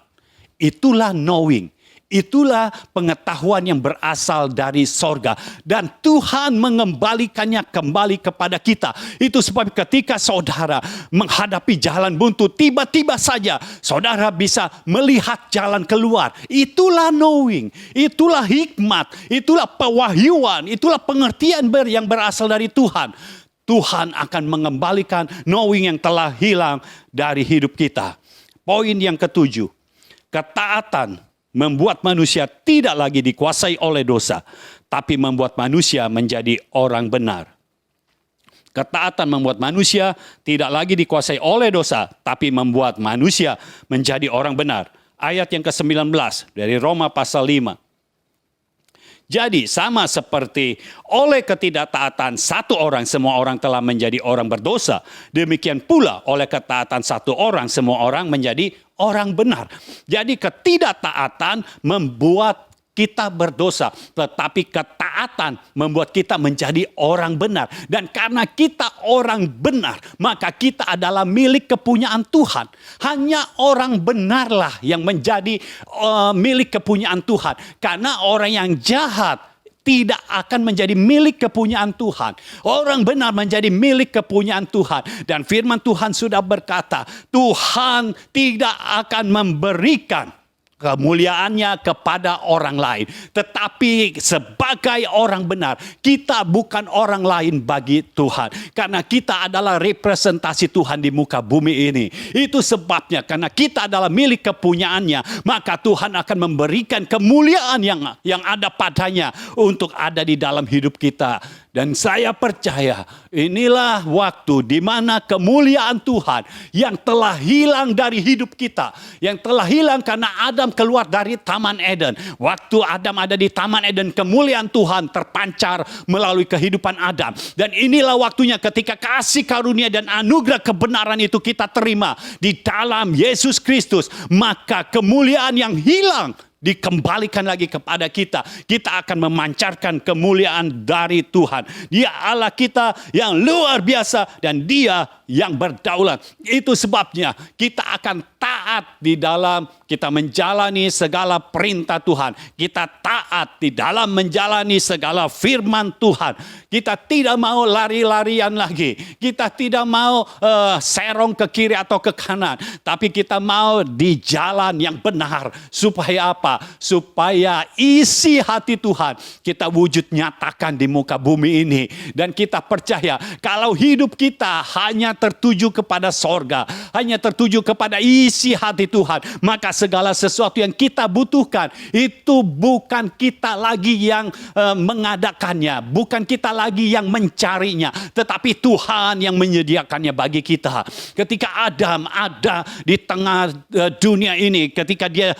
Itulah knowing. Itulah pengetahuan yang berasal dari sorga. Dan Tuhan mengembalikannya kembali kepada kita. Itu sebab ketika saudara menghadapi jalan buntu, tiba-tiba saja saudara bisa melihat jalan keluar. Itulah knowing. Itulah hikmat. Itulah pewahyuan. Itulah pengertian yang berasal dari Tuhan. Tuhan akan mengembalikan knowing yang telah hilang dari hidup kita. Poin yang ketujuh. Ketaatan membuat manusia tidak lagi dikuasai oleh dosa, tapi membuat manusia menjadi orang benar. Ketaatan membuat manusia tidak lagi dikuasai oleh dosa, tapi membuat manusia menjadi orang benar. Ayat yang ke-19 dari Roma pasal 5. Jadi sama seperti oleh ketidaktaatan satu orang, semua orang telah menjadi orang berdosa. Demikian pula oleh ketaatan satu orang, semua orang menjadi orang benar. Jadi ketidaktaatan membuat kita berdosa. Tetapi ketaatan membuat kita menjadi orang benar. Dan karena kita orang benar, maka kita adalah milik kepunyaan Tuhan. Hanya orang benarlah yang menjadi milik kepunyaan Tuhan. Karena orang yang jahat tidak akan menjadi milik kepunyaan Tuhan. Orang benar menjadi milik kepunyaan Tuhan. Dan firman Tuhan sudah berkata, Tuhan tidak akan memberikan kemuliaannya kepada orang lain. Tetapi sebagai orang benar, kita bukan orang lain bagi Tuhan. Karena kita adalah representasi Tuhan di muka bumi ini. Itu sebabnya karena kita adalah milik kepunyaannya, maka Tuhan akan memberikan kemuliaan yang ada padanya untuk ada di dalam hidup kita. Dan saya percaya inilah waktu di mana kemuliaan Tuhan yang telah hilang dari hidup kita. Yang telah hilang karena Adam keluar dari Taman Eden. Waktu Adam ada di Taman Eden, kemuliaan Tuhan terpancar melalui kehidupan Adam. Dan inilah waktunya ketika kasih karunia dan anugerah kebenaran itu kita terima di dalam Yesus Kristus. Maka kemuliaan yang hilang dikembalikan lagi kepada kita. Kita akan memancarkan kemuliaan dari Tuhan. Dia Allah kita yang luar biasa dan Dia yang berdaulat. Itu sebabnya kita akan taat di dalam kita menjalani segala perintah Tuhan. Kita taat di dalam menjalani segala firman Tuhan. Kita tidak mau lari-larian lagi. Kita tidak mau serong ke kiri atau ke kanan. Tapi kita mau di jalan yang benar. Supaya apa? Supaya isi hati Tuhan kita wujud nyatakan di muka bumi ini. Dan kita percaya kalau hidup kita hanya tertuju kepada sorga, hanya tertuju kepada isi hati Tuhan, maka segala sesuatu yang kita butuhkan itu bukan kita lagi yang mengadakannya, bukan kita lagi yang mencarinya, tetapi Tuhan yang menyediakannya bagi kita. Ketika Adam ada di tengah dunia ini, ketika dia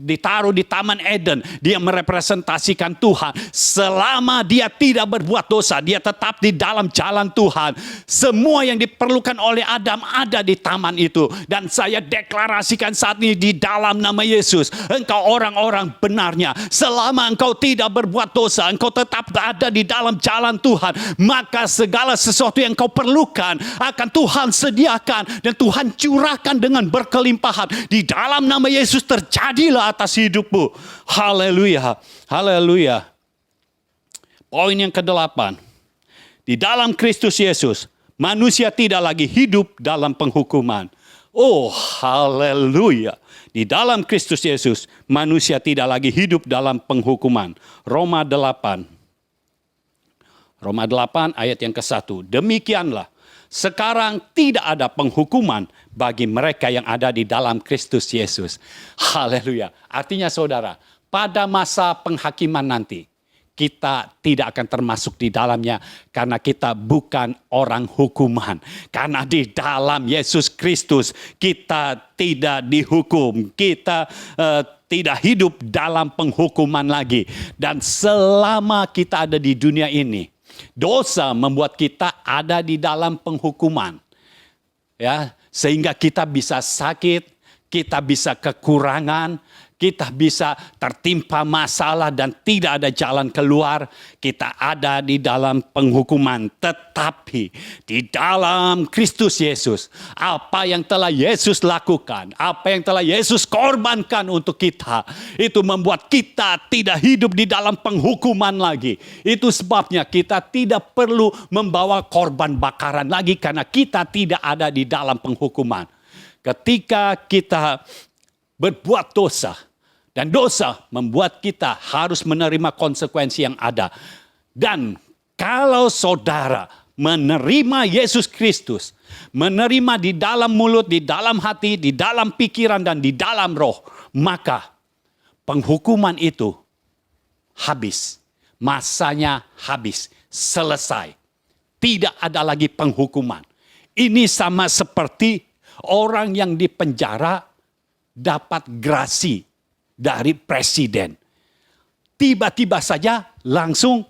ditaruh di Taman Eden, dia merepresentasikan Tuhan. Selama dia tidak berbuat dosa, dia tetap di dalam jalan Tuhan. Semua yang diperlukan oleh Adam ada di taman itu. Dan saya deklarasikan saat ini di dalam nama Yesus, engkau orang-orang benarnya. Selama engkau tidak berbuat dosa, engkau tetap ada di dalam jalan Tuhan, maka segala sesuatu yang engkau perlukan akan Tuhan sediakan dan Tuhan curahkan dengan berkelimpahan. Di dalam nama Yesus terjadilah atas hidupmu. Haleluya. Haleluya. Poin yang ke-8. Di dalam Kristus Yesus, manusia tidak lagi hidup dalam penghukuman. Oh, haleluya. Di dalam Kristus Yesus, manusia tidak lagi hidup dalam penghukuman. Roma 8 ayat yang ke-1. Demikianlah, sekarang tidak ada penghukuman bagi mereka yang ada di dalam Kristus Yesus. Haleluya. Artinya saudara, pada masa penghakiman nanti, kita tidak akan termasuk di dalamnya karena kita bukan orang hukuman. Karena di dalam Yesus Kristus kita tidak dihukum. Kita tidak hidup dalam penghukuman lagi. Dan selama kita ada di dunia ini, dosa membuat kita ada di dalam penghukuman. Ya, sehingga kita bisa sakit, kita bisa kekurangan, kita bisa tertimpa masalah dan tidak ada jalan keluar. Kita ada di dalam penghukuman. Tetapi di dalam Kristus Yesus, apa yang telah Yesus lakukan, apa yang telah Yesus korbankan untuk kita, itu membuat kita tidak hidup di dalam penghukuman lagi. Itu sebabnya kita tidak perlu membawa korban bakaran lagi karena kita tidak ada di dalam penghukuman. Ketika kita berbuat dosa, dan dosa membuat kita harus menerima konsekuensi yang ada. Dan kalau saudara menerima Yesus Kristus, menerima di dalam mulut, di dalam hati, di dalam pikiran, dan di dalam roh, maka penghukuman itu habis. Masanya habis, selesai. Tidak ada lagi penghukuman. Ini sama seperti orang yang di penjara dapat grasi dari presiden. Tiba-tiba saja langsung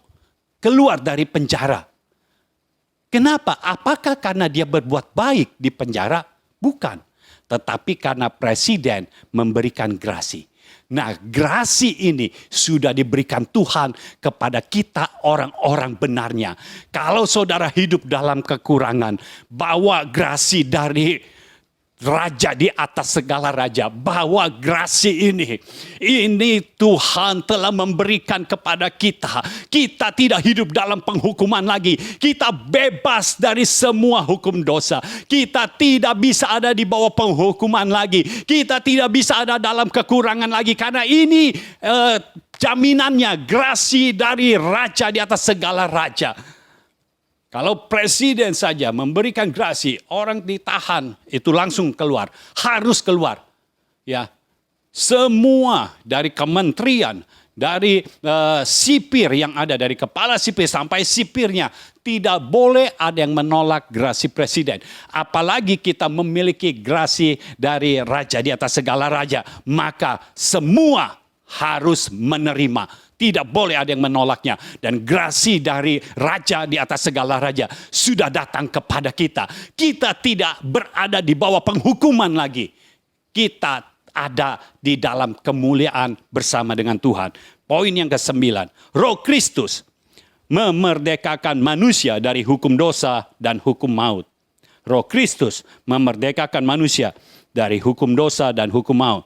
keluar dari penjara. Kenapa? Apakah karena dia berbuat baik di penjara? Bukan. Tetapi karena presiden memberikan grasi. Nah, grasi ini sudah diberikan Tuhan kepada kita orang-orang benarnya. Kalau saudara hidup dalam kekurangan, bawa grasi dari Raja di atas segala raja, bawa grasi ini. Ini Tuhan telah memberikan kepada kita. Kita tidak hidup dalam penghukuman lagi. Kita bebas dari semua hukum dosa. Kita tidak bisa ada di bawah penghukuman lagi. Kita tidak bisa ada dalam kekurangan lagi. Karena ini jaminannya, grasi dari Raja di atas segala raja. Kalau presiden saja memberikan grasi, orang ditahan, itu langsung keluar. Harus keluar. Ya, semua dari kementerian, dari sipir yang ada, dari kepala sipir sampai sipirnya, tidak boleh ada yang menolak grasi presiden. Apalagi kita memiliki grasi dari raja di atas segala raja, maka semua harus menerima. Tidak boleh ada yang menolaknya. Dan grasi dari raja di atas segala raja sudah datang kepada kita. Kita tidak berada di bawah penghukuman lagi. Kita ada di dalam kemuliaan bersama dengan Tuhan. Poin yang ke-9, Roh Kristus memerdekakan manusia dari hukum dosa dan hukum maut. Roh Kristus memerdekakan manusia dari hukum dosa dan hukum maut.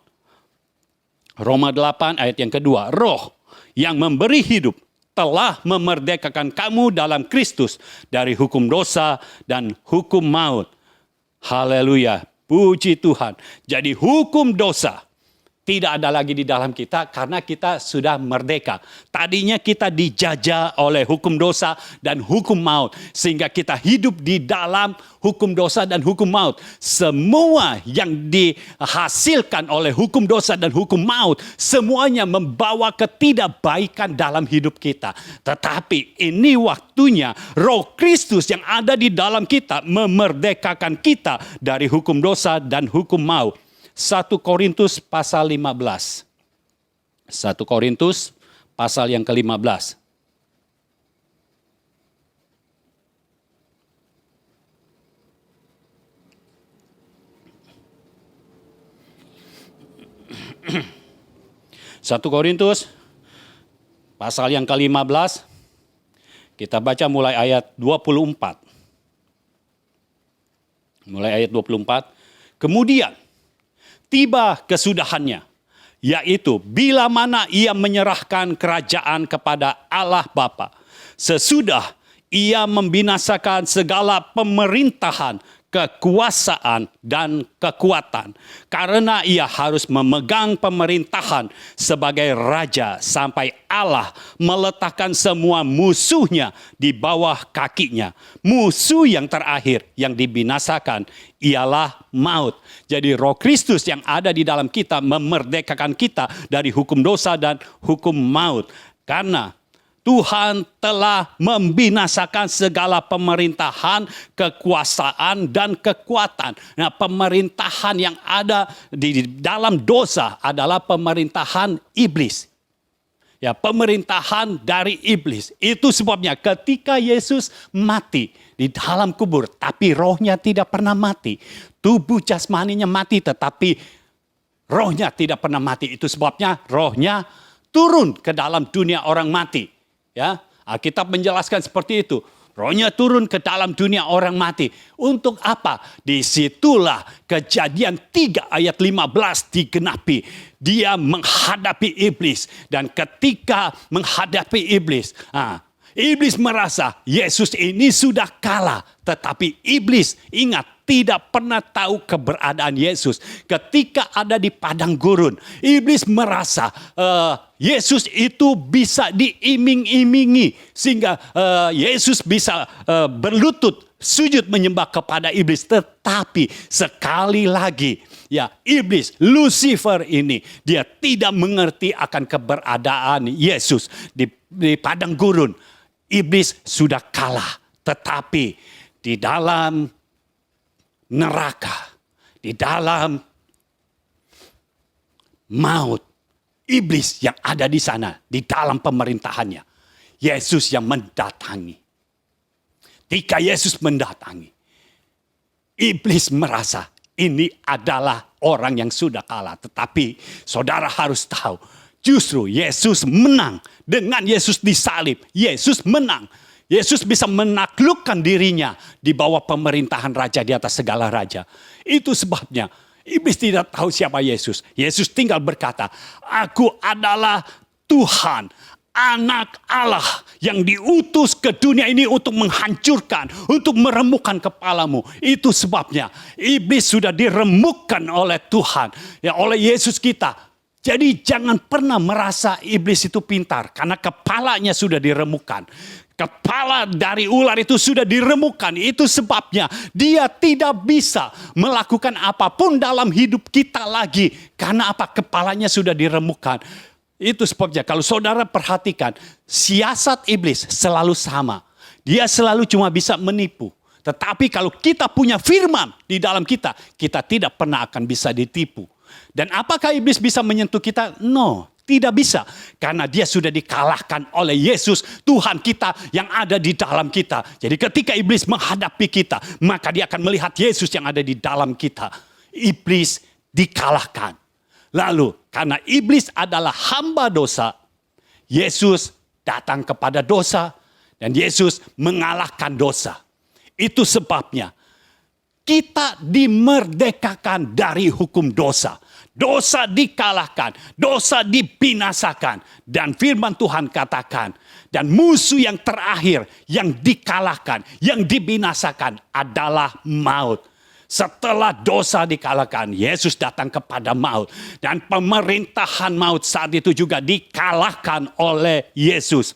Roma 8 ayat yang kedua, Roh yang memberi hidup telah memerdekakan kamu dalam Kristus dari hukum dosa dan hukum maut. Haleluya. Puji Tuhan. Jadi hukum dosa tidak ada lagi di dalam kita karena kita sudah merdeka. Tadinya kita dijajah oleh hukum dosa dan hukum maut. Sehingga kita hidup di dalam hukum dosa dan hukum maut. Semua yang dihasilkan oleh hukum dosa dan hukum maut, semuanya membawa ketidakbaikan dalam hidup kita. Tetapi ini waktunya Roh Kristus yang ada di dalam kita memerdekakan kita dari hukum dosa dan hukum maut. 1 Korintus pasal 15. 1 Korintus pasal yang ke-15. Satu Korintus pasal yang ke-15. Kita baca mulai ayat 24. Mulai ayat 24. Kemudian tiba kesudahannya, yaitu bila mana ia menyerahkan kerajaan kepada Allah Bapa, sesudah ia membinasakan segala pemerintahan, kekuasaan, dan kekuatan. Karena ia harus memegang pemerintahan sebagai raja sampai Allah meletakkan semua musuhnya di bawah kakinya. Musuh yang terakhir yang dibinasakan ialah maut. Jadi Roh Kristus yang ada di dalam kita memerdekakan kita dari hukum dosa dan hukum maut. Karena Tuhan telah membinasakan segala pemerintahan, kekuasaan, dan kekuatan. Nah, pemerintahan yang ada di dalam dosa adalah pemerintahan iblis. Ya, pemerintahan dari iblis. Itu sebabnya ketika Yesus mati di dalam kubur, tapi rohnya tidak pernah mati. Tubuh jasmaninya mati, tetapi rohnya tidak pernah mati. Itu sebabnya rohnya turun ke dalam dunia orang mati. Ya, Alkitab menjelaskan seperti itu. Rohnya turun ke dalam dunia orang mati. Untuk apa? Disitulah Kejadian 3 ayat 15 digenapi. Dia menghadapi iblis. Dan ketika menghadapi iblis, iblis merasa Yesus ini sudah kalah. Tetapi iblis ingat tidak pernah tahu keberadaan Yesus. Ketika ada di padang gurun, iblis merasa Yesus itu bisa diiming-imingi. Sehingga Yesus bisa berlutut, sujud menyembah kepada iblis. Tetapi sekali lagi, ya, iblis, Lucifer ini, dia tidak mengerti akan keberadaan Yesus. Di padang gurun, iblis sudah kalah. Tetapi di dalam neraka, di dalam maut, iblis yang ada di sana, di dalam pemerintahannya, Yesus yang mendatangi. Ketika Yesus mendatangi, iblis merasa ini adalah orang yang sudah kalah. Tetapi saudara harus tahu, justru Yesus menang. Dengan Yesus disalib, Yesus menang. Yesus bisa menaklukkan dirinya di bawah pemerintahan raja di atas segala raja. Itu sebabnya iblis tidak tahu siapa Yesus. Yesus tinggal berkata, "Aku adalah Tuhan, Anak Allah yang diutus ke dunia ini untuk menghancurkan, untuk meremukkan kepalamu." Itu sebabnya iblis sudah diremukkan oleh Tuhan, ya, oleh Yesus kita. Jadi jangan pernah merasa iblis itu pintar, karena kepalanya sudah diremukkan. Kepala dari ular itu sudah diremukkan. Itu sebabnya dia tidak bisa melakukan apapun dalam hidup kita lagi. Karena apa? Kepalanya sudah diremukkan. Itu sebabnya kalau saudara perhatikan, siasat iblis selalu sama. Dia selalu cuma bisa menipu. Tetapi kalau kita punya firman di dalam kita, kita tidak pernah akan bisa ditipu. Dan apakah iblis bisa menyentuh kita? No, tidak bisa. Karena dia sudah dikalahkan oleh Yesus, Tuhan kita yang ada di dalam kita. Jadi ketika iblis menghadapi kita, maka dia akan melihat Yesus yang ada di dalam kita. Iblis dikalahkan. Lalu karena iblis adalah hamba dosa, Yesus datang kepada dosa dan Yesus mengalahkan dosa. Itu sebabnya kita dimerdekakan dari hukum dosa. Dosa dikalahkan, dosa dibinasakan. Dan firman Tuhan katakan, dan musuh yang terakhir yang dikalahkan, yang dibinasakan adalah maut. Setelah dosa dikalahkan, Yesus datang kepada maut. Dan pemerintahan maut saat itu juga dikalahkan oleh Yesus.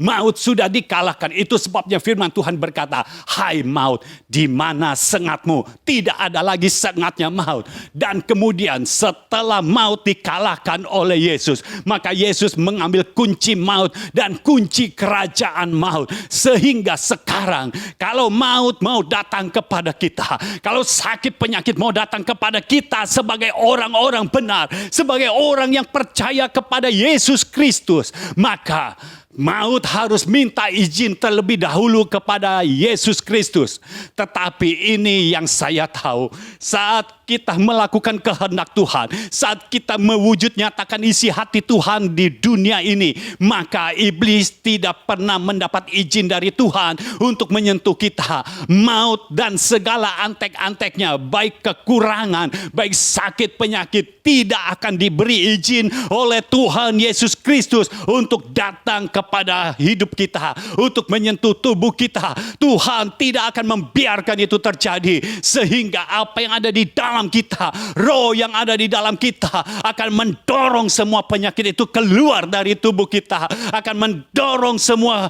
Maut sudah dikalahkan. Itu sebabnya firman Tuhan berkata, hai maut, di mana sengatmu? Tidak ada lagi sengatnya maut. Dan kemudian setelah maut dikalahkan oleh Yesus, maka Yesus mengambil kunci maut dan kunci kerajaan maut. Sehingga sekarang kalau maut mau datang kepada kita, kalau sakit penyakit mau datang kepada kita sebagai orang-orang benar, sebagai orang yang percaya kepada Yesus Kristus, maka maut harus minta izin terlebih dahulu kepada Yesus Kristus. Tetapi ini yang saya tahu, saat kita melakukan kehendak Tuhan, saat kita mewujud nyatakan isi hati Tuhan di dunia ini, maka iblis tidak pernah mendapat izin dari Tuhan untuk menyentuh kita. Maut dan segala antek-anteknya, baik kekurangan, baik sakit penyakit, tidak akan diberi izin oleh Tuhan Yesus Kristus untuk datang kepada hidup kita, untuk menyentuh tubuh kita. Tuhan tidak akan membiarkan itu terjadi, sehingga apa yang ada di dalam kita, roh yang ada di dalam kita akan mendorong semua penyakit itu keluar dari tubuh kita, akan mendorong semua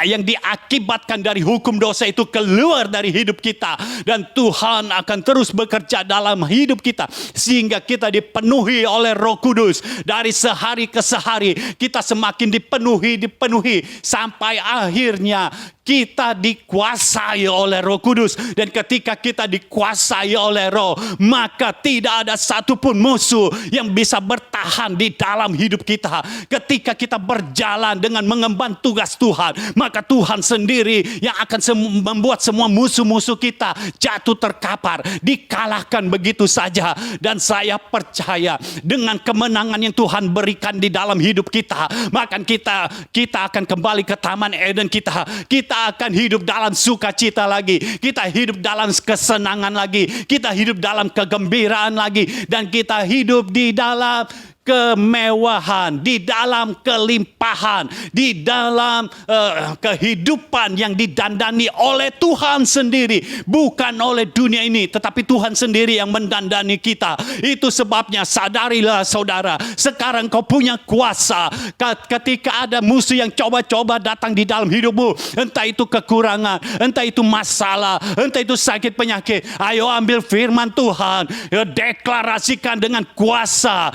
yang diakibatkan dari hukum dosa itu keluar dari hidup kita, dan Tuhan akan terus bekerja dalam hidup kita sehingga kita dipenuhi oleh Roh Kudus. Dari sehari ke sehari kita semakin dipenuhi sampai akhirnya kita dikuasai oleh Roh Kudus. Dan ketika kita dikuasai oleh Roh, maka tidak ada satupun musuh yang bisa bertahan di dalam hidup kita. Ketika kita berjalan dengan mengemban tugas Tuhan, maka Tuhan sendiri yang akan membuat semua musuh-musuh kita jatuh terkapar, dikalahkan begitu saja. Dan saya percaya dengan kemenangan yang Tuhan berikan di dalam hidup kita, maka kita akan kembali ke Taman Eden kita akan hidup dalam sukacita lagi, kita hidup dalam kesenangan lagi, kita hidup dalam kegembiraan lagi, dan kita hidup di dalam kemewahan, di dalam kelimpahan, di dalam kehidupan yang didandani oleh Tuhan sendiri, bukan oleh dunia ini, tetapi Tuhan sendiri yang mendandani kita. Itu sebabnya sadarilah saudara, sekarang kau punya kuasa. Ketika ada musuh yang coba-coba datang di dalam hidupmu, entah itu kekurangan, entah itu masalah, entah itu sakit penyakit, ayo ambil firman Tuhan, deklarasikan dengan kuasa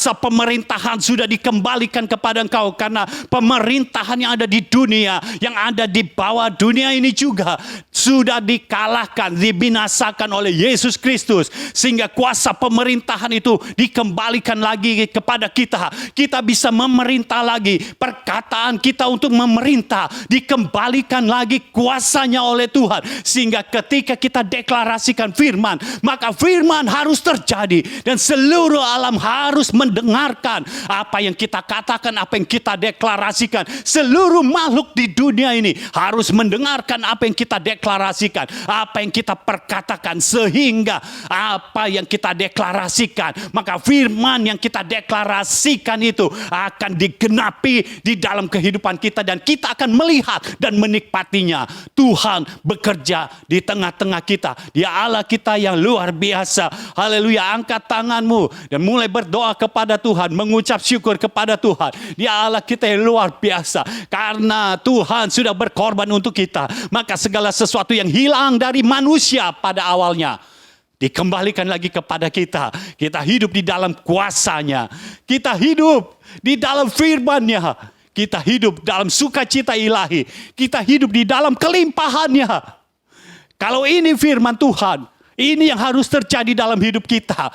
pemerintahan sudah dikembalikan kepada engkau, karena pemerintahan yang ada di dunia, yang ada di bawah dunia ini juga sudah dikalahkan, dibinasakan oleh Yesus Kristus, sehingga kuasa pemerintahan itu dikembalikan lagi kepada kita. Kita bisa memerintah lagi, perkataan kita untuk memerintah dikembalikan lagi kuasanya oleh Tuhan, sehingga ketika kita deklarasikan firman, maka firman harus terjadi, dan seluruh alam harus mendengarkan apa yang kita katakan, apa yang kita deklarasikan. Seluruh makhluk di dunia ini harus mendengarkan apa yang kita deklarasikan, apa yang kita perkatakan, sehingga apa yang kita deklarasikan, maka firman yang kita deklarasikan itu akan digenapi di dalam kehidupan kita, dan kita akan melihat dan menikmatinya. Tuhan bekerja di tengah-tengah kita. Dia Allah kita yang luar biasa. Haleluya. Angkat tanganmu dan mulai berdoa kepada Tuhan, mengucap syukur kepada Tuhan. Dia Allah kita yang luar biasa. Karena Tuhan sudah berkorban untuk kita, maka segala sesuatu yang hilang dari manusia pada awalnya, dikembalikan lagi kepada kita. Kita hidup di dalam kuasa-Nya. Kita hidup di dalam firman-Nya. Kita hidup dalam sukacita ilahi. Kita hidup di dalam kelimpahan-Nya. Kalau ini firman Tuhan, ini yang harus terjadi dalam hidup kita.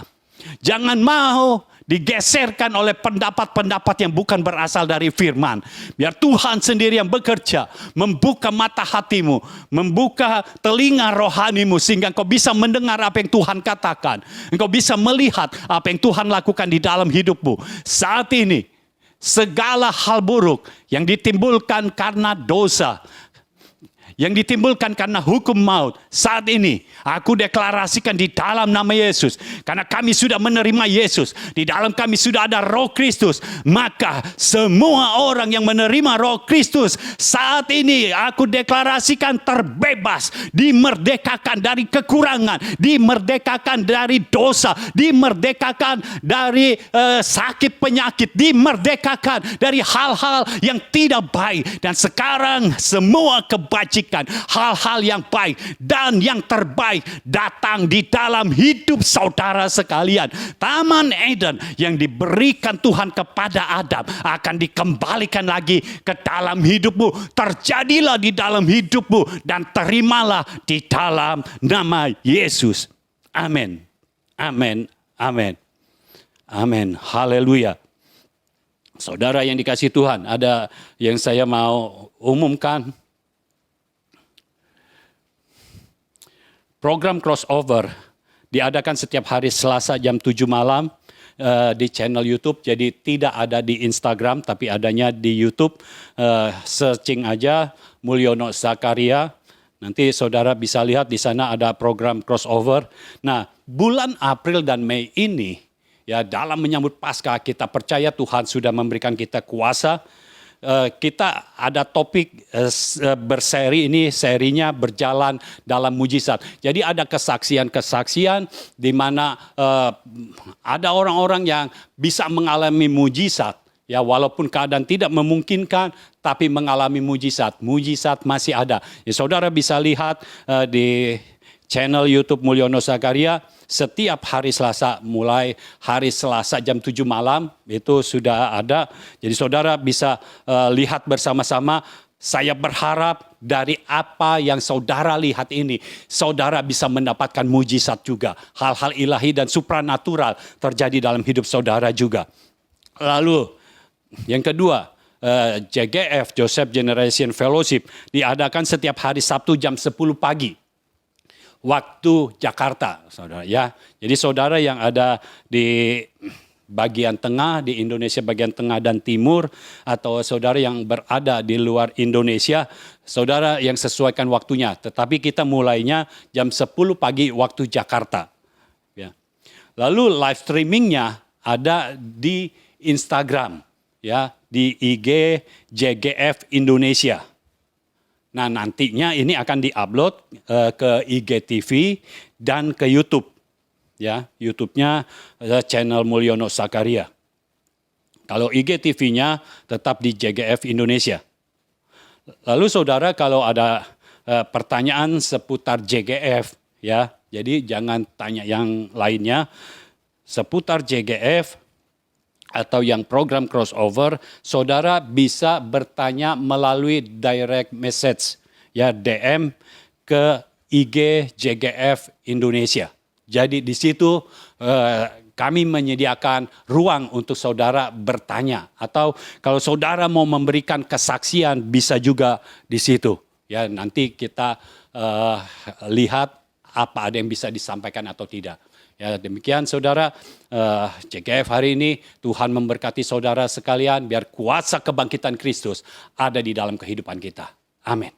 Jangan mau digeserkan oleh pendapat-pendapat yang bukan berasal dari firman. Biar Tuhan sendiri yang bekerja, membuka mata hatimu, membuka telinga rohanimu, sehingga engkau bisa mendengar apa yang Tuhan katakan. Engkau bisa melihat apa yang Tuhan lakukan di dalam hidupmu. Saat ini, segala hal buruk yang ditimbulkan karena dosa, yang ditimbulkan karena hukum maut, saat ini aku deklarasikan di dalam nama Yesus. Karena kami sudah menerima Yesus, di dalam kami sudah ada Roh Kristus, maka semua orang yang menerima Roh Kristus saat ini aku deklarasikan terbebas, dimerdekakan dari kekurangan, dimerdekakan dari dosa, dimerdekakan dari sakit penyakit, dimerdekakan dari hal-hal yang tidak baik. Dan sekarang semua kebajikan, hal-hal yang baik dan yang terbaik datang di dalam hidup saudara sekalian. Taman Eden yang diberikan Tuhan kepada Adam akan dikembalikan lagi ke dalam hidupmu. Terjadilah di dalam hidupmu dan terimalah di dalam nama Yesus. Amin. Amin. Amin. Amin. Haleluya. Saudara yang dikasihi Tuhan, ada yang saya mau umumkan. Program crossover diadakan setiap hari Selasa jam 7 malam di channel YouTube. Jadi tidak ada di Instagram, tapi adanya di YouTube. Searching aja Mulyono Zakaria. Nanti saudara bisa lihat di sana ada program crossover. Nah, bulan April dan Mei ini, ya, dalam menyambut Paskah, kita percaya Tuhan sudah memberikan kita kuasa. Kita ada topik berseri, ini serinya berjalan dalam mujizat. Jadi ada kesaksian-kesaksian di mana ada orang-orang yang bisa mengalami mujizat. Ya, walaupun keadaan tidak memungkinkan, tapi mengalami mujizat. Mujizat masih ada. Ya, saudara bisa lihat di channel YouTube Mulyono Zakaria. Setiap hari Selasa, mulai hari Selasa jam 7 malam, itu sudah ada. Jadi saudara bisa lihat bersama-sama. Saya berharap dari apa yang saudara lihat ini, saudara bisa mendapatkan mujizat juga. Hal-hal ilahi dan supranatural terjadi dalam hidup saudara juga. Lalu yang kedua, JGF, Joseph Generation Fellowship, diadakan setiap hari Sabtu jam 10 pagi. Waktu Jakarta, saudara, ya. Jadi saudara yang ada di bagian tengah, di Indonesia bagian tengah dan timur, atau saudara yang berada di luar Indonesia, saudara yang sesuaikan waktunya. Tetapi kita mulainya jam 10 pagi waktu Jakarta. Ya. Lalu live streamingnya ada di Instagram, ya, di IG JGF Indonesia. Nah, nantinya ini akan diupload ke IGTV dan ke YouTube. Ya, YouTube-nya channel Mulyono Zakaria. Kalau IGTV-nya tetap di JGF Indonesia. Lalu saudara kalau ada pertanyaan seputar JGF, ya, jadi jangan tanya yang lainnya. Seputar JGF atau yang program crossover, saudara bisa bertanya melalui direct message, ya, DM ke IG JGF Indonesia. Jadi di situ kami menyediakan ruang untuk saudara bertanya, atau kalau saudara mau memberikan kesaksian bisa juga di situ. Ya, nanti kita lihat apa ada yang bisa disampaikan atau tidak. Ya, demikian saudara, JGF hari ini Tuhan memberkati saudara sekalian, biar kuasa kebangkitan Kristus ada di dalam kehidupan kita. Amin.